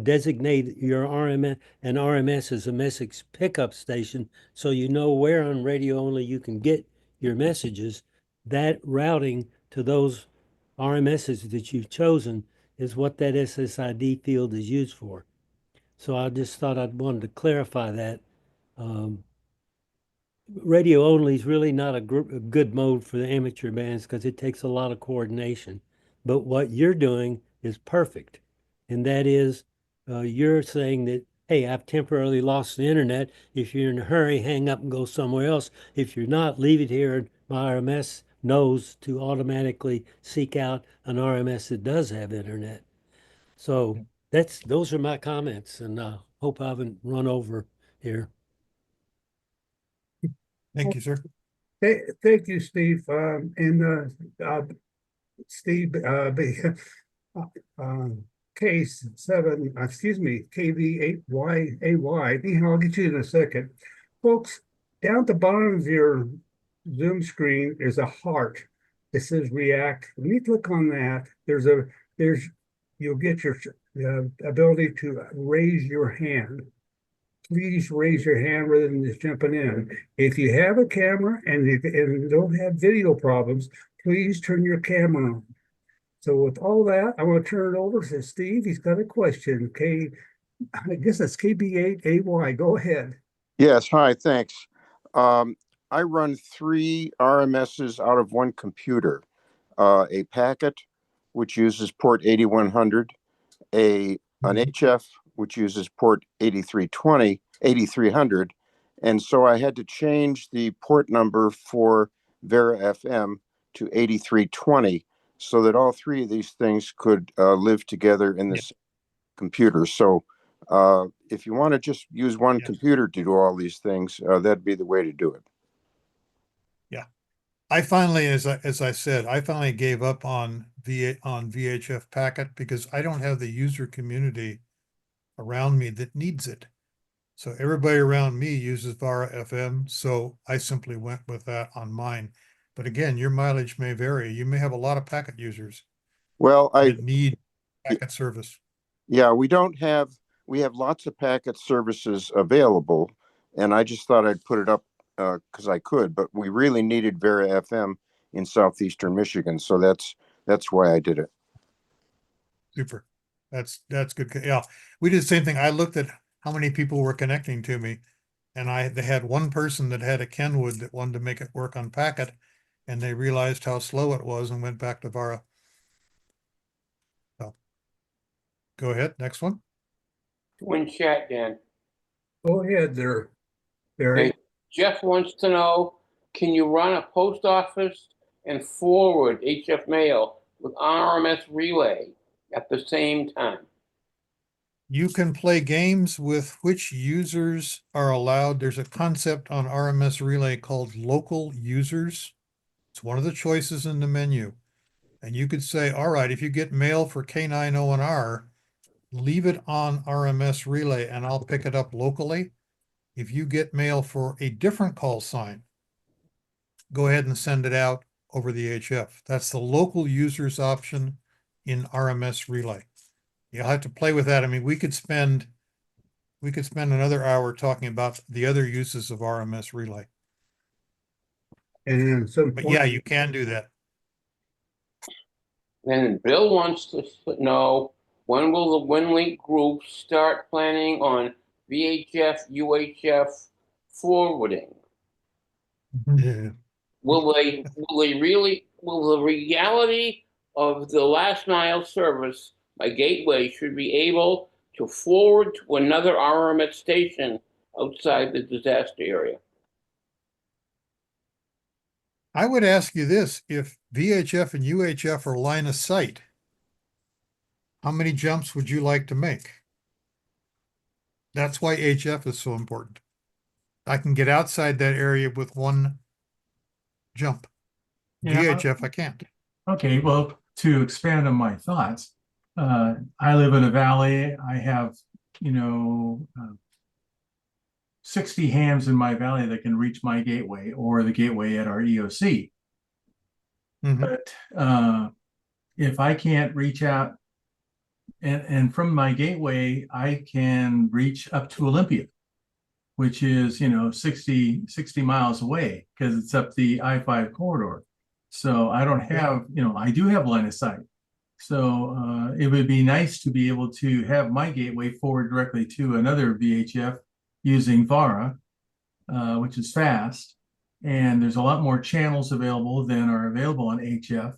designate your RMS, and RMS is a message pickup station, so you know where on radio only you can get your messages. That routing to those RMSs that you've chosen is what that SSID field is used for. So I just thought I'd wanted to clarify that. Radio only is really not a good mode for the amateur bands because it takes a lot of coordination. But what you're doing is perfect. And that is, you're saying that, hey, I've temporarily lost the internet. If you're in a hurry, hang up and go somewhere else. If you're not, leave it here. And my RMS knows to automatically seek out an RMS that does have internet. So those are my comments, and I hope I haven't run over here. Thank you, sir. Thank you, Steve. Steve, case 7, excuse me, KV8YAY. I'll get you in a second. Folks, down at the bottom of your Zoom screen is a heart. It says react. When you click on that, you'll get your ability to raise your hand. Please raise your hand rather than just jumping in. If you have a camera and you don't have video problems, please turn your camera on. So with all that, I want to turn it over to Steve. He's got a question. I guess that's KB8AY. Go ahead. Yes, hi, thanks. I run 3 RMSs out of one computer. A packet, which uses port 8100, an HF, which uses port 8300, and so I had to change the port number for VARA FM to 8320 so that all 3 of these things could live together in this computer. So if you want to just use one computer to do all these things, that'd be the way to do it. Yeah. I finally, as I said, I finally gave up on VHF packet because I don't have the user community around me that needs it. So everybody around me uses VARA FM, so I simply went with that on mine. But again, your mileage may vary. You may have a lot of packet users that need packet service. Yeah, we have lots of packet services available, and I just thought I'd put it up because I could, but we really needed VARA FM in southeastern Michigan, so that's why I did it. Super. That's good. Yeah, we did the same thing. I looked at how many people were connecting to me, and they had one person that had a Kenwood that wanted to make it work on Packet, and they realized how slow it was and went back to VARA. So, go ahead, next one. Twin chat, Dan. Go ahead there, Barry. Okay. Jeff wants to know, can you run a post office and forward HF mail with RMS Relay at the same time? You can play games with which users are allowed. There's a concept on RMS Relay called local users. It's one of the choices in the menu. And you could say, all right, if you get mail for K901R, leave it on RMS Relay and I'll pick it up locally. If you get mail for a different call sign, go ahead and send it out over the HF. That's the local users option in RMS Relay. You'll have to play with that. I mean, we could spend another hour talking about the other uses of RMS Relay. And then some But point, yeah, you can do that. And Bill wants to know, when will the Winlink group start planning on VHF, UHF forwarding? Yeah. Will the reality of the last mile service by gateway should be able to forward to another RMS station outside the disaster area? I would ask you this, if VHF and UHF are line of sight, how many jumps would you like to make? That's why HF is so important. I can get outside that area with one jump. Yeah. VHF, I can't. Okay, well, to expand on my thoughts, I live in a valley. I have, 60 hams in my valley that can reach my gateway or the gateway at our EOC. Mhm. But if I can't reach out, and from my gateway, I can reach up to Olympia, which is, 60 miles away because it's up the I-5 corridor. So I don't have, I do have line of sight. So it would be nice to be able to have my gateway forward directly to another VHF using VARA, which is fast. And there's a lot more channels available than are available on HF.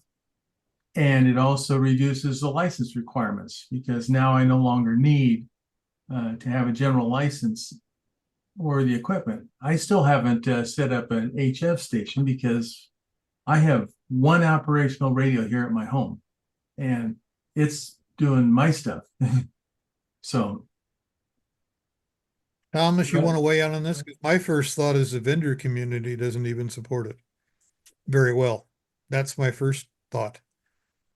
And it also reduces the license requirements because now I no longer need to have a general license or the equipment. I still haven't set up an HF station because I have one operational radio here at my home and it's doing my stuff. So Thomas, you want to weigh in on this? 'Cause my first thought is the vendor community doesn't even support it very well. That's my first thought.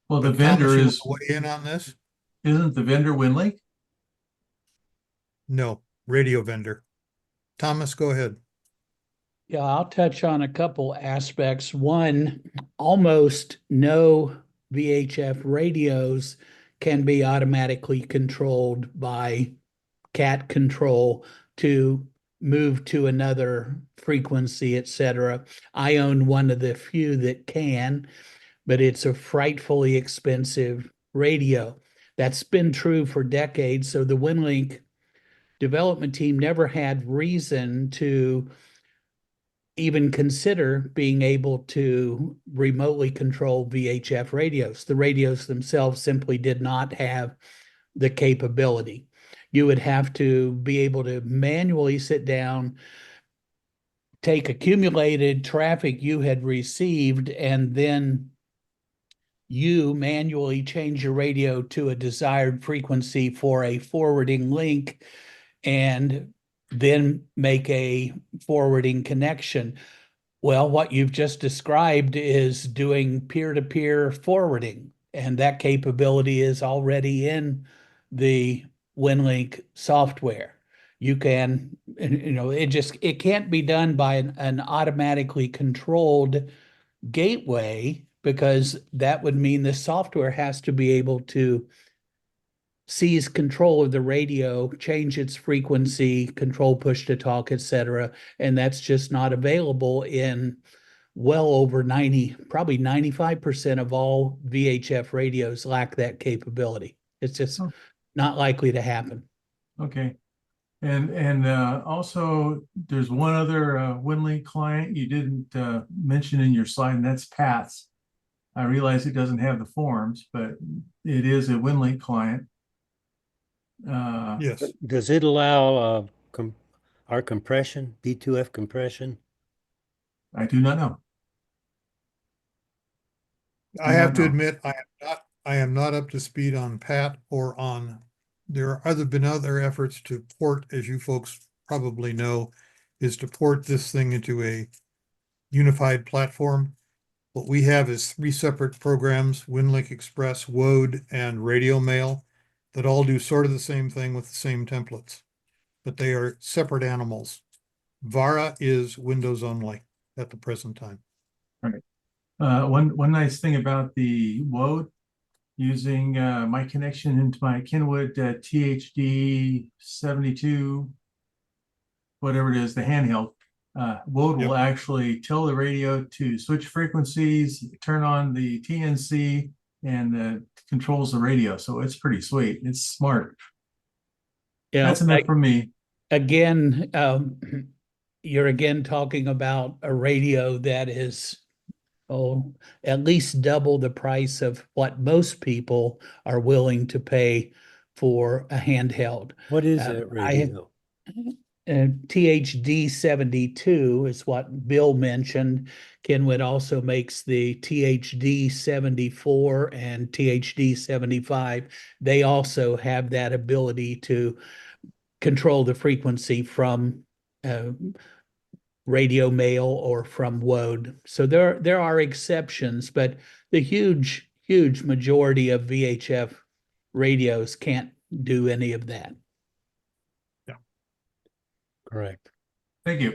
well, the But Thomas, vendor you is, want to weigh in on this? isn't the vendor Winlink? No, radio vendor. Thomas, go ahead. Yeah, I'll touch on a couple aspects. One, almost no VHF radios can be automatically controlled by cat control to move to another frequency, etc. I own one of the few that can, but it's a frightfully expensive radio. That's been true for decades. So the Winlink development team never had reason to even consider being able to remotely control VHF radios. The radios themselves simply did not have the capability. You would have to be able to manually sit down, take accumulated traffic you had received, and then you manually change your radio to a desired frequency for a forwarding link and then make a forwarding connection. Well, what you've just described is doing peer-to-peer forwarding, and that capability is already in the Winlink software. You can, it can't be done by an automatically controlled gateway because that would mean the software has to be able to seize control of the radio, change its frequency, control push to talk, etc. And that's just not available in well over 90, probably 95% of all VHF radios lack that capability. It's just not likely to happen. Okay. And also there's one other Winlink client you didn't mention in your slide, and that's PATS. I realize it doesn't have the forms, but it is a Winlink client. Yes. Does it allow our compression, B2F compression? I do not know. I have to admit, I am not up to speed on PAT or on, there are been other efforts to port, as you folks probably know, is to port this thing into a unified platform. What we have is 3 separate programs, WinLink Express, WODE, and Radio Mail, that all do sort of the same thing with the same templates, but they are separate animals. VARA is Windows only at the present time. Right. One nice thing about the WODE, using my connection into my Kenwood THD 72, whatever it is, the handheld, WODE will actually tell the radio to switch frequencies, turn on the TNC, and controls the radio. So it's pretty sweet. It's smart. Yeah, that's enough for me. Again, you're again talking about a radio that is at least double the price of what most people are willing to pay for a handheld. What is that radio? THD 72 is what Bill mentioned. Kenwood also makes the THD 74 and THD 75. They also have that ability to control the frequency from Radio Mail or from WODE. So there are exceptions, but the huge majority of VHF radios can't do any of that. Correct. Thank you.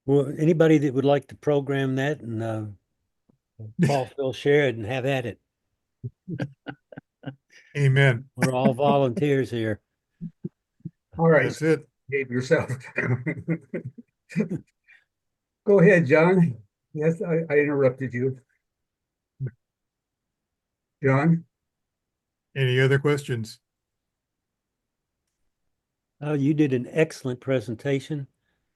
Well, anybody that would like to program that, and Paul, Phil, share it and have at it. Amen. We're all volunteers here. All right. That's it. Gabe, yourself. Go ahead, John. Yes, I interrupted you. John? Any other questions? Oh, you did an excellent presentation.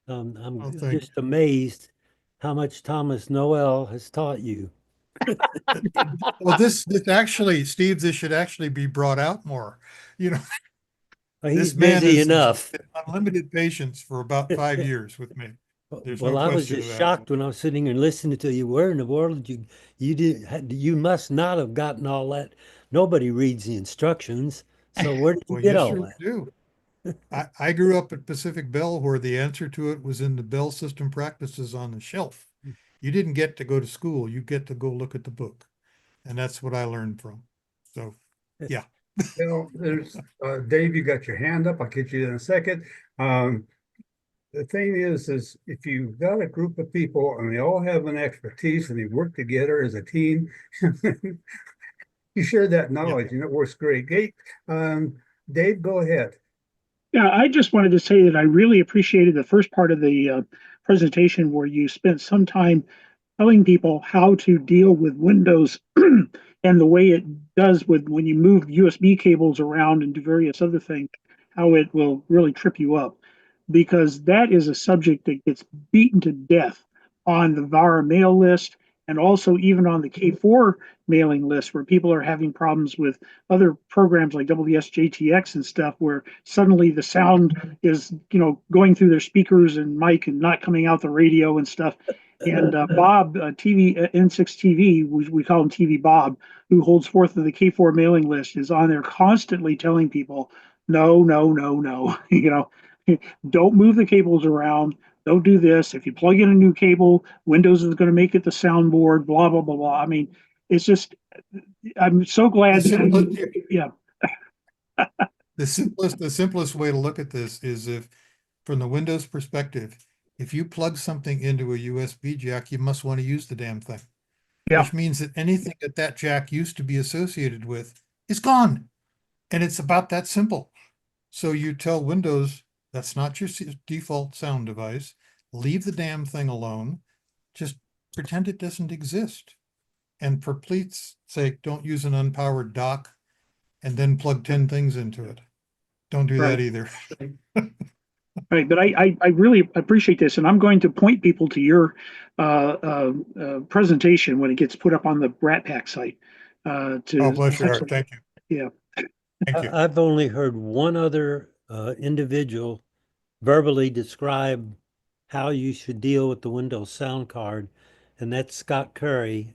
I'm thanks. just amazed how much Thomas Noel has taught you. Well, this actually, Steve, this should actually be brought out more. You know, Well, he's this man busy has enough. unlimited patience for about 5 years with me. There's no Well, I was question of just that. shocked when I was sitting and listening to you. Where in the world did you must not have gotten all that. Nobody reads the instructions. So where did you Well, get yes, all sir, that? do. I grew up at Pacific Bell, where the answer to it was in the Bell system practices on the shelf. You didn't get to go to school. You get to go look at the book. And that's what I learned from. So, yeah. Well, there's Dave, you got your hand up. I'll get you in a second. The thing is if you've got a group of people and they all have an expertise and they work together as a team, you share that knowledge and it works great. Dave, go ahead. Yeah, I just wanted to say that I really appreciated the first part of the presentation where you spent some time telling people how to deal with Windows and the way it does with when you move USB cables around and do various other things, how it will really trip you up. Because that is a subject that gets beaten to death on the VARA mail list and also even on the K4 mailing list, where people are having problems with other programs like WSJTX and stuff, where suddenly the sound is, going through their speakers and mic and not coming out the radio and stuff. And Bob, N6 TV, we call him TV Bob, who holds forth of the K4 mailing list, is on there constantly telling people, no, don't move the cables around. Don't do this. If you plug in a new cable, Windows is going to make it the soundboard, blah, blah, blah, blah. I mean, it's just, I'm so glad. Yeah. The simplest way to look at this is from the Windows perspective, if you plug something into a USB jack, you must want to use the damn thing. Yeah. Which means that anything that jack used to be associated with is gone. And it's about that simple. So you tell Windows, that's not your default sound device. Leave the damn thing alone. Just pretend it doesn't exist. And for Pleat's sake, don't use an unpowered dock and then plug 10 things into it. Don't do Right. that either. Right, but I really appreciate this, and I'm going to point people to your presentation when it gets put up on the RATPAC site. Oh, To bless your heart. Thank you. yeah, Thank you. I've only heard one other individual verbally describe how you should deal with the Windows sound card, and that's Scott Curry,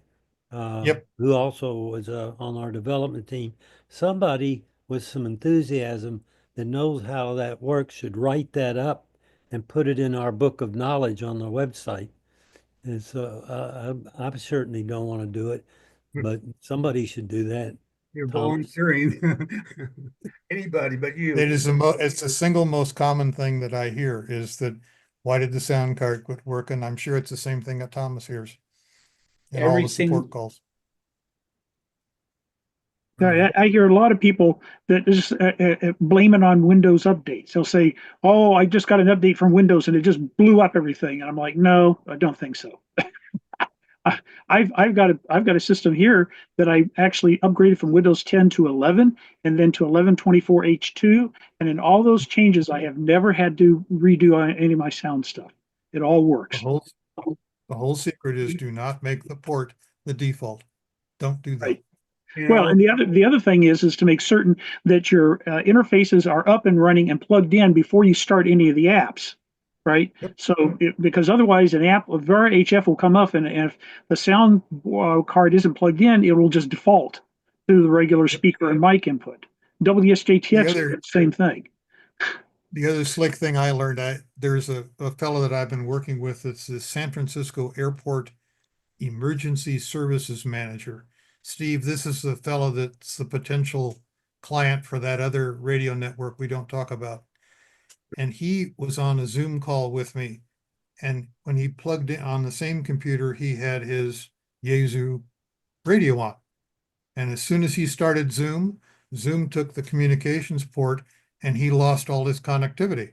Yep. who also was on our development team. Somebody with some enthusiasm that knows how that works should write that up and put it in our book of knowledge on the website. And so I certainly don't want to do it, but somebody should do that. You're Thomas. volunteering. Anybody but you. It is it's the single most common thing that I hear is that, why did the sound card quit working? I'm sure it's the same thing that Thomas hears in all the support calls. I hear a lot of people that just blame it on Windows updates. They'll say, "Oh, I just got an update from Windows and it just blew up everything," and I'm like, "No, I don't think so." I've got a system here that I actually upgraded from Windows 10 to 11 and then to 11.24H2, and in all those changes, I have never had to redo any of my sound stuff. It all works. The whole secret is do not make the port the default. Don't do that. Right. Well, and the other thing is to make certain that your interfaces are up and running and plugged in before you start any of the apps, right? Yep. So because otherwise an app with VARA HF will come up, and if the sound card isn't plugged in, it will just default to the regular speaker and mic input. WSJTX, same thing. The other slick thing I learned, there's a fellow that I've been working with that's the San Francisco Airport Emergency Services Manager. Steve, this is the fellow that's the potential client for that other radio network we don't talk about. And he was on a Zoom call with me. And when he plugged in on the same computer, he had his Yaesu radio on. And as soon as he started Zoom, Zoom took the communications port and he lost all his connectivity.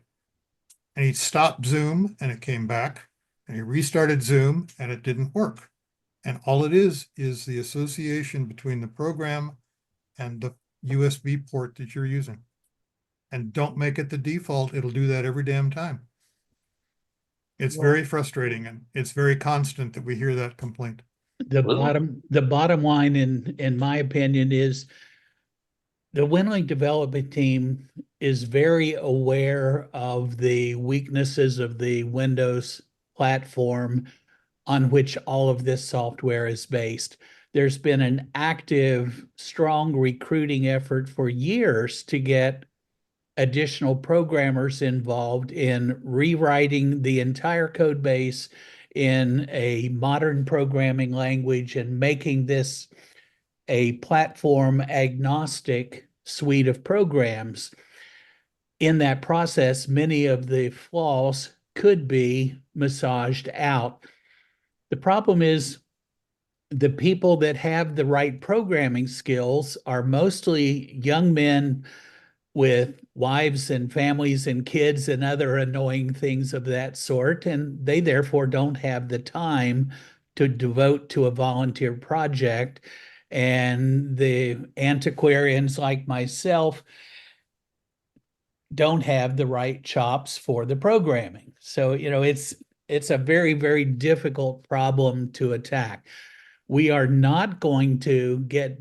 And he stopped Zoom and it came back, and he restarted Zoom and it didn't work. And all it is the association between the program and the USB port that you're using. And don't make it the default. It'll do that every damn time. It's very frustrating, and it's very constant that we hear that complaint. The bottom line, in my opinion, is the Winlink development team is very aware of the weaknesses of the Windows platform on which all of this software is based. There's been an active, strong recruiting effort for years to get additional programmers involved in rewriting the entire code base in a modern programming language and making this a platform agnostic suite of programs. In that process, many of the flaws could be massaged out. The problem is the people that have the right programming skills are mostly young men with wives and families and kids and other annoying things of that sort, and they therefore don't have the time to devote to a volunteer project. And the antiquarians like myself don't have the right chops for the programming. So, it's a very, very difficult problem to attack. We are not going to get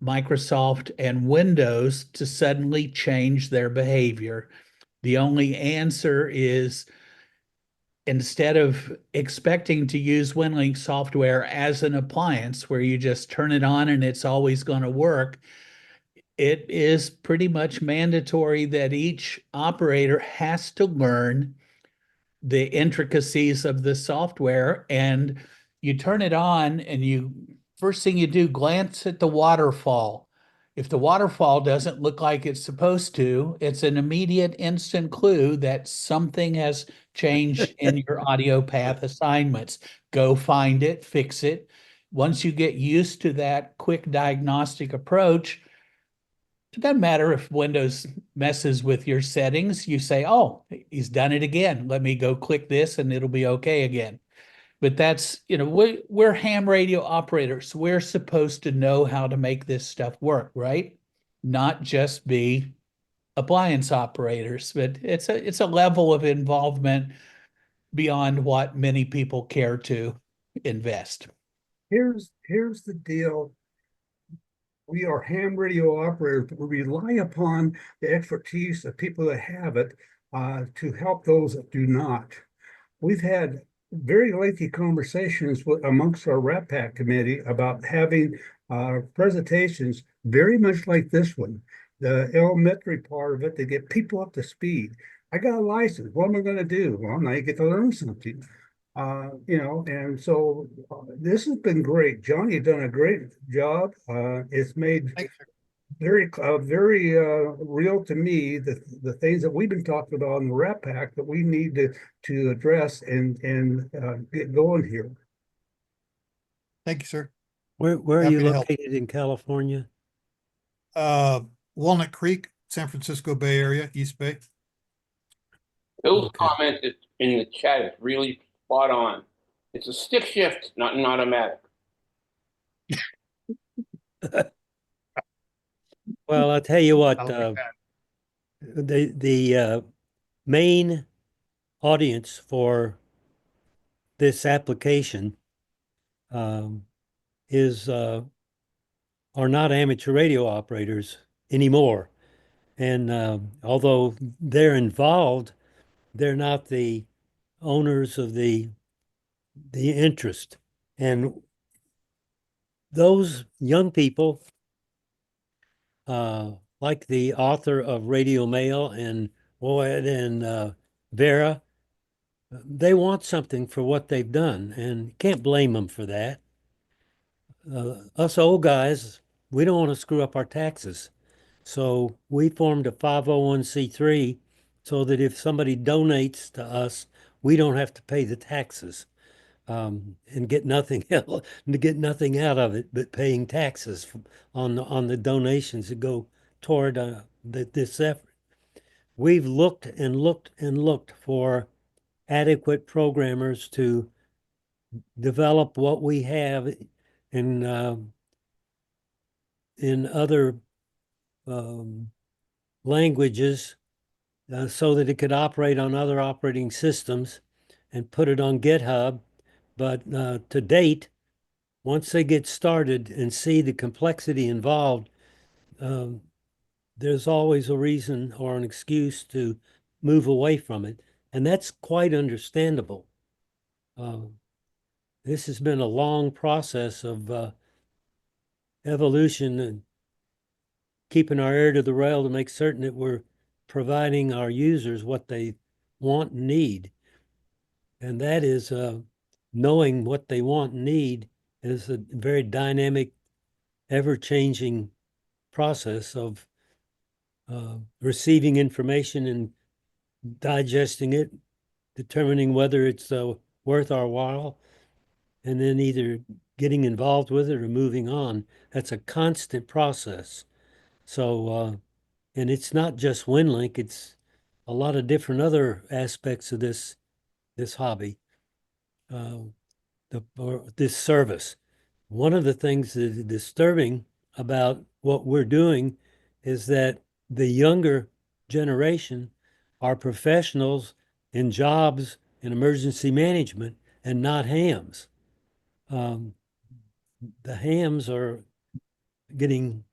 Microsoft and Windows to suddenly change their behavior. The only answer is, instead of expecting to use Winlink software as an appliance where you just turn it on and it's always going to work, it is pretty much mandatory that each operator has to learn the intricacies of the software. And you turn it on and first thing you do, glance at the waterfall. If the waterfall doesn't look like it's supposed to, it's an immediate instant clue that something has changed in your audio path assignments. Go find it, fix it. Once you get used to that quick diagnostic approach, It doesn't matter if Windows messes with your settings. You say, oh, he's done it again. Let me go click this and it'll be okay again. But that's, we're ham radio operators. We're supposed to know how to make this stuff work, right? Not just be appliance operators, but it's a level of involvement beyond what many people care to invest. Here's the deal. We are ham radio operators, but we rely upon the expertise of people that have it to help those that do not. We've had very lengthy conversations amongst our RATPAC committee about having presentations very much like this one, the elementary part of it, to get people up to speed. I got a license. What am I going to do? Well, now you get to learn something. And so this has been great. Johnny, you've done a great job. It's made very real to me the things that we've been talking about in the RATPAC that we need to address and get going here. Thank you, sir. Where are Happy you to help. located in California? Walnut Creek, San Francisco Bay Area, East Bay. Bill's Okay. comment in the chat is really spot on. It's a stick shift, not an automatic. Well, I'll tell you what, I like that. the main audience for this application is are not amateur radio operators anymore. And although they're involved, they're not the owners of the interest. And those young people, like the author of Radio Mail and Boyd and VARA, they want something for what they've done, and you can't blame them for that. Us old guys, we don't want to screw up our taxes. So we formed a 501c3 so that if somebody donates to us, we don't have to pay the taxes and get nothing else, to get nothing out of it but paying taxes on the donations that go toward this effort. We've looked and looked and looked for adequate programmers to develop what we have in other languages so that it could operate on other operating systems and put it on GitHub. But to date, once they get started and see the complexity involved, there's always a reason or an excuse to move away from it. And that's quite understandable. This has been a long process of evolution and keeping our ear to the rail to make certain that we're providing our users what they want and need. And that is knowing what they want and need is a very dynamic, ever-changing process of receiving information and digesting it, determining whether it's worth our while, and then either getting involved with it or moving on. That's a constant process. So, and it's not just Winlink, it's a lot of different other aspects of this hobby, or this service. One of the things that is disturbing about what we're doing is that the younger generation are professionals in jobs in emergency management and not hams. The hams are getting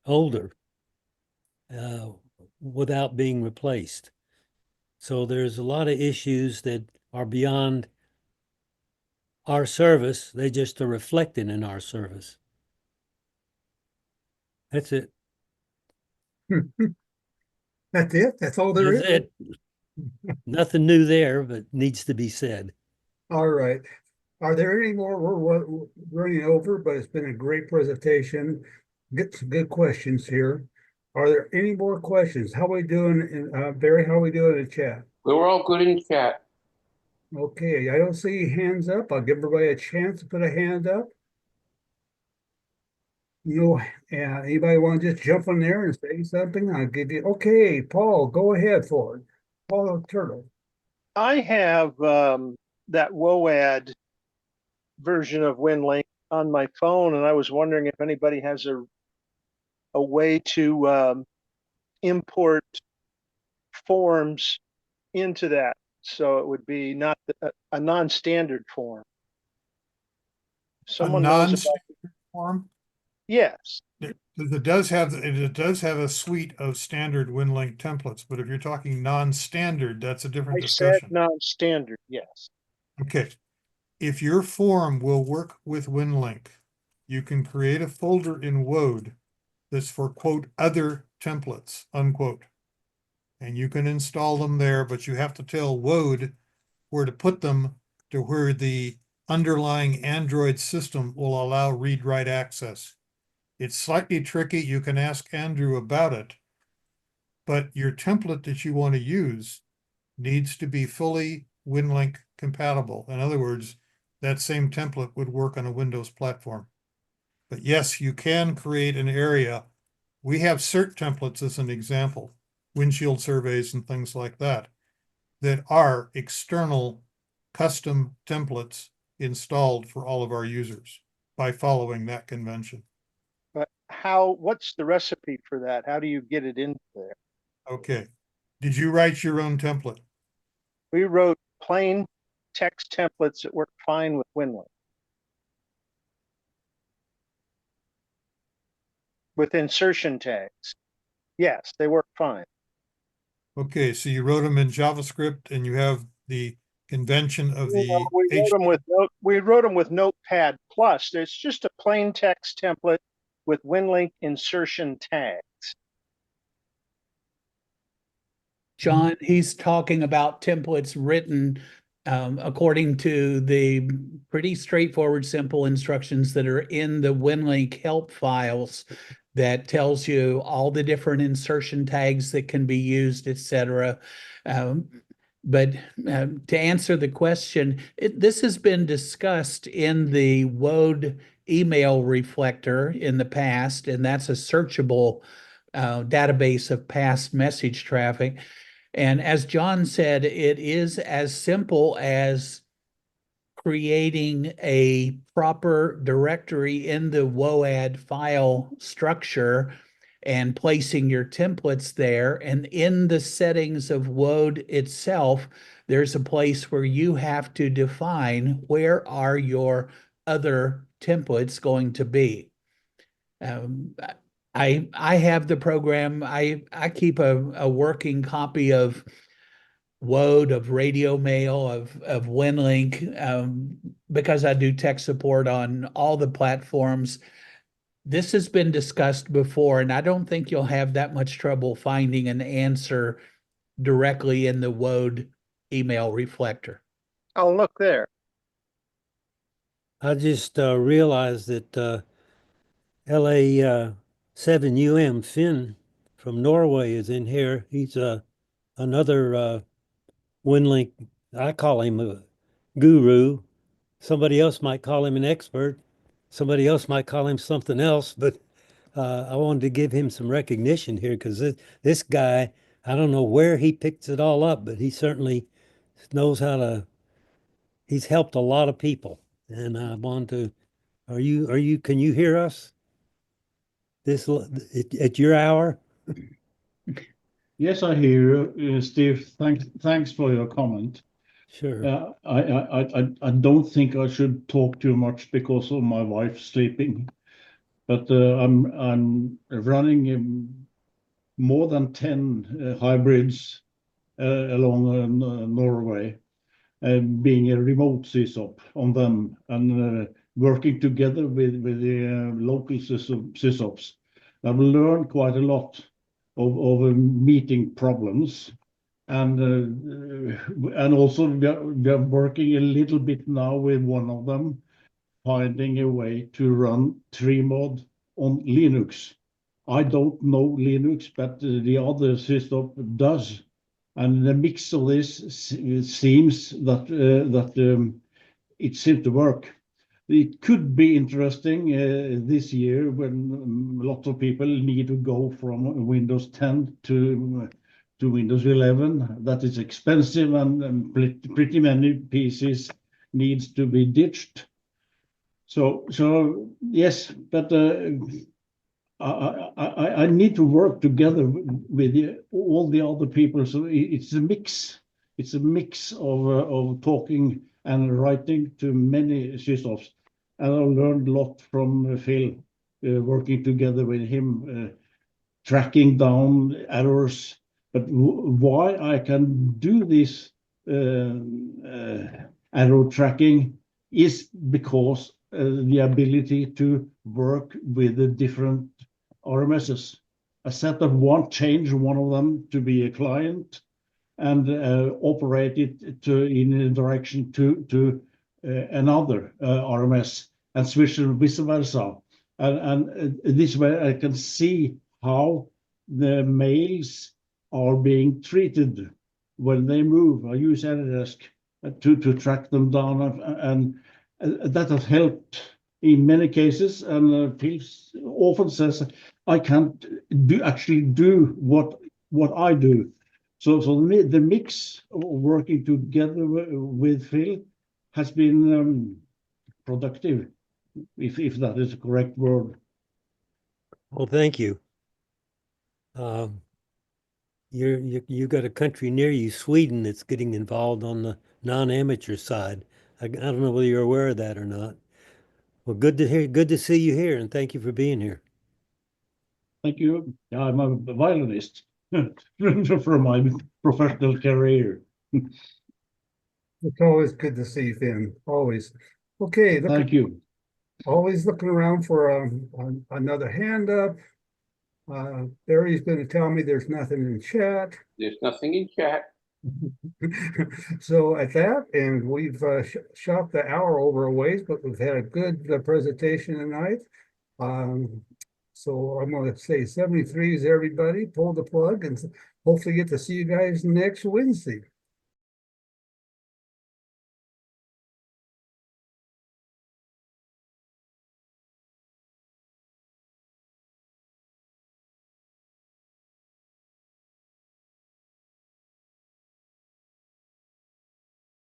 older without being replaced. So there's a lot of issues that are beyond our service. They just are reflected in our service. That's it. That's it? That's all there is? That's it. Nothing new there, but needs to be said. All right. Are there any more? We're running over, but it's been a great presentation. Get some good questions here. Are there any more questions? How are we doing, Barry? How are we doing in chat? We're all good in chat. Okay, I don't see hands up. I'll give everybody a chance to put a hand up. Anybody want to just jump in there and say something? I'll give you, okay, Paul, go ahead for it. Paul Turtle. I have that WOAD version of Winlink on my phone, and I was wondering if anybody has a way to import forms into that, so it would be not a non-standard form. Someone knows about non-standard form? Yes. It does have a suite of standard WinLink templates, but if you're talking non-standard, that's a different I said discussion. non-standard, yes. Okay. If your form will work with WinLink, you can create a folder in Wode that's for, quote, other templates, unquote. And you can install them there, but you have to tell Wode where to put them to where the underlying Android system will allow read-write access. It's slightly tricky. You can ask Andrew about it, but your template that you want to use needs to be fully WinLink compatible. In other words, that same template would work on a Windows platform. But yes, you can create an area. We have cert templates as an example, windshield surveys and things like that, that are external custom templates installed for all of our users by following that convention. But what's the recipe for that? How do you get it in there? Okay. Did you write your own template? We wrote plain text templates that work fine with Winlink. With insertion tags. Yes, they work fine. Okay, so you wrote them in JavaScript and you have the convention of the we wrote them with Notepad Plus. It's just a plain text template with Winlink insertion tags. John, he's talking about templates written according to the pretty straightforward, simple instructions that are in the Winlink help files that tells you all the different insertion tags that can be used, etc. But to answer the question, this has been discussed in the Wode email reflector in the past, and that's a searchable database of past message traffic. And as John said, it is as simple as creating a proper directory in the WOAD file structure and placing your templates there. And in the settings of Wode itself, there's a place where you have to define where are your other templates going to be. I have the program. I keep a working copy of Wode, of Radio Mail, of Winlink, because I do tech support on all the platforms. This has been discussed before, and I don't think you'll have that much trouble finding an answer directly in the Wode email reflector. Oh, look there. I just realized that LA 7UM Finn from Norway is in here. He's another WinLink. I call him a guru. Somebody else might call him an expert. Somebody else might call him something else, but I wanted to give him some recognition here because this guy, I don't know where he picks it all up, but he certainly knows how to, he's helped a lot of people. And I want to, can you hear us at your hour? Yes, I hear you, Steve. Thanks for your comment. Sure. I don't think I should talk too much because of my wife sleeping, but I'm running more than 10 hybrids along Norway, being a remote Sysop on them and working together with the local Sysops. I've learned quite a lot of meeting problems. And also we are working a little bit now with one of them, finding a way to run Trimode on Linux. I don't know Linux, but the other system does. And the mix of this seems that it seems to work. it could be interesting this year when lots of people need to go from Windows 10 to Windows 11. That is expensive, and pretty many PCs needs to be ditched. So yes, but I need to work together with all the other people. So it's a mix. It's a mix of talking and writing to many sysops. And I learned a lot from Phil, working together with him, tracking down errors. But why I can do this error tracking is because the ability to work with the different RMSs. A set of one, change one of them to be a client, and operate it in a direction to another RMS, and switch vice versa. And this way I can see how the mails are being treated when they move. I use ADIF to track them down, and that has helped in many cases. And Phil often says, I can't actually do what I do. So the mix of working together with Phil has been productive, if that is a correct word. Well, thank you. You got a country near you, Sweden, that's getting involved on the non-amateur side. I don't know whether you're aware of that or not. Well, good to see you here, and thank you for being here. Thank you. I'm a violinist from my professional career. It's always good to see you, Finn. Always. Okay. Thank you. Always looking around for another hand up. Barry's going to tell me there's nothing in chat. There's nothing in chat. So at that, and we've shot the hour over a ways, but we've had a good presentation tonight. So I'm going to say 73 is everybody. Pull the plug, and hopefully get to see you guys next Wednesday.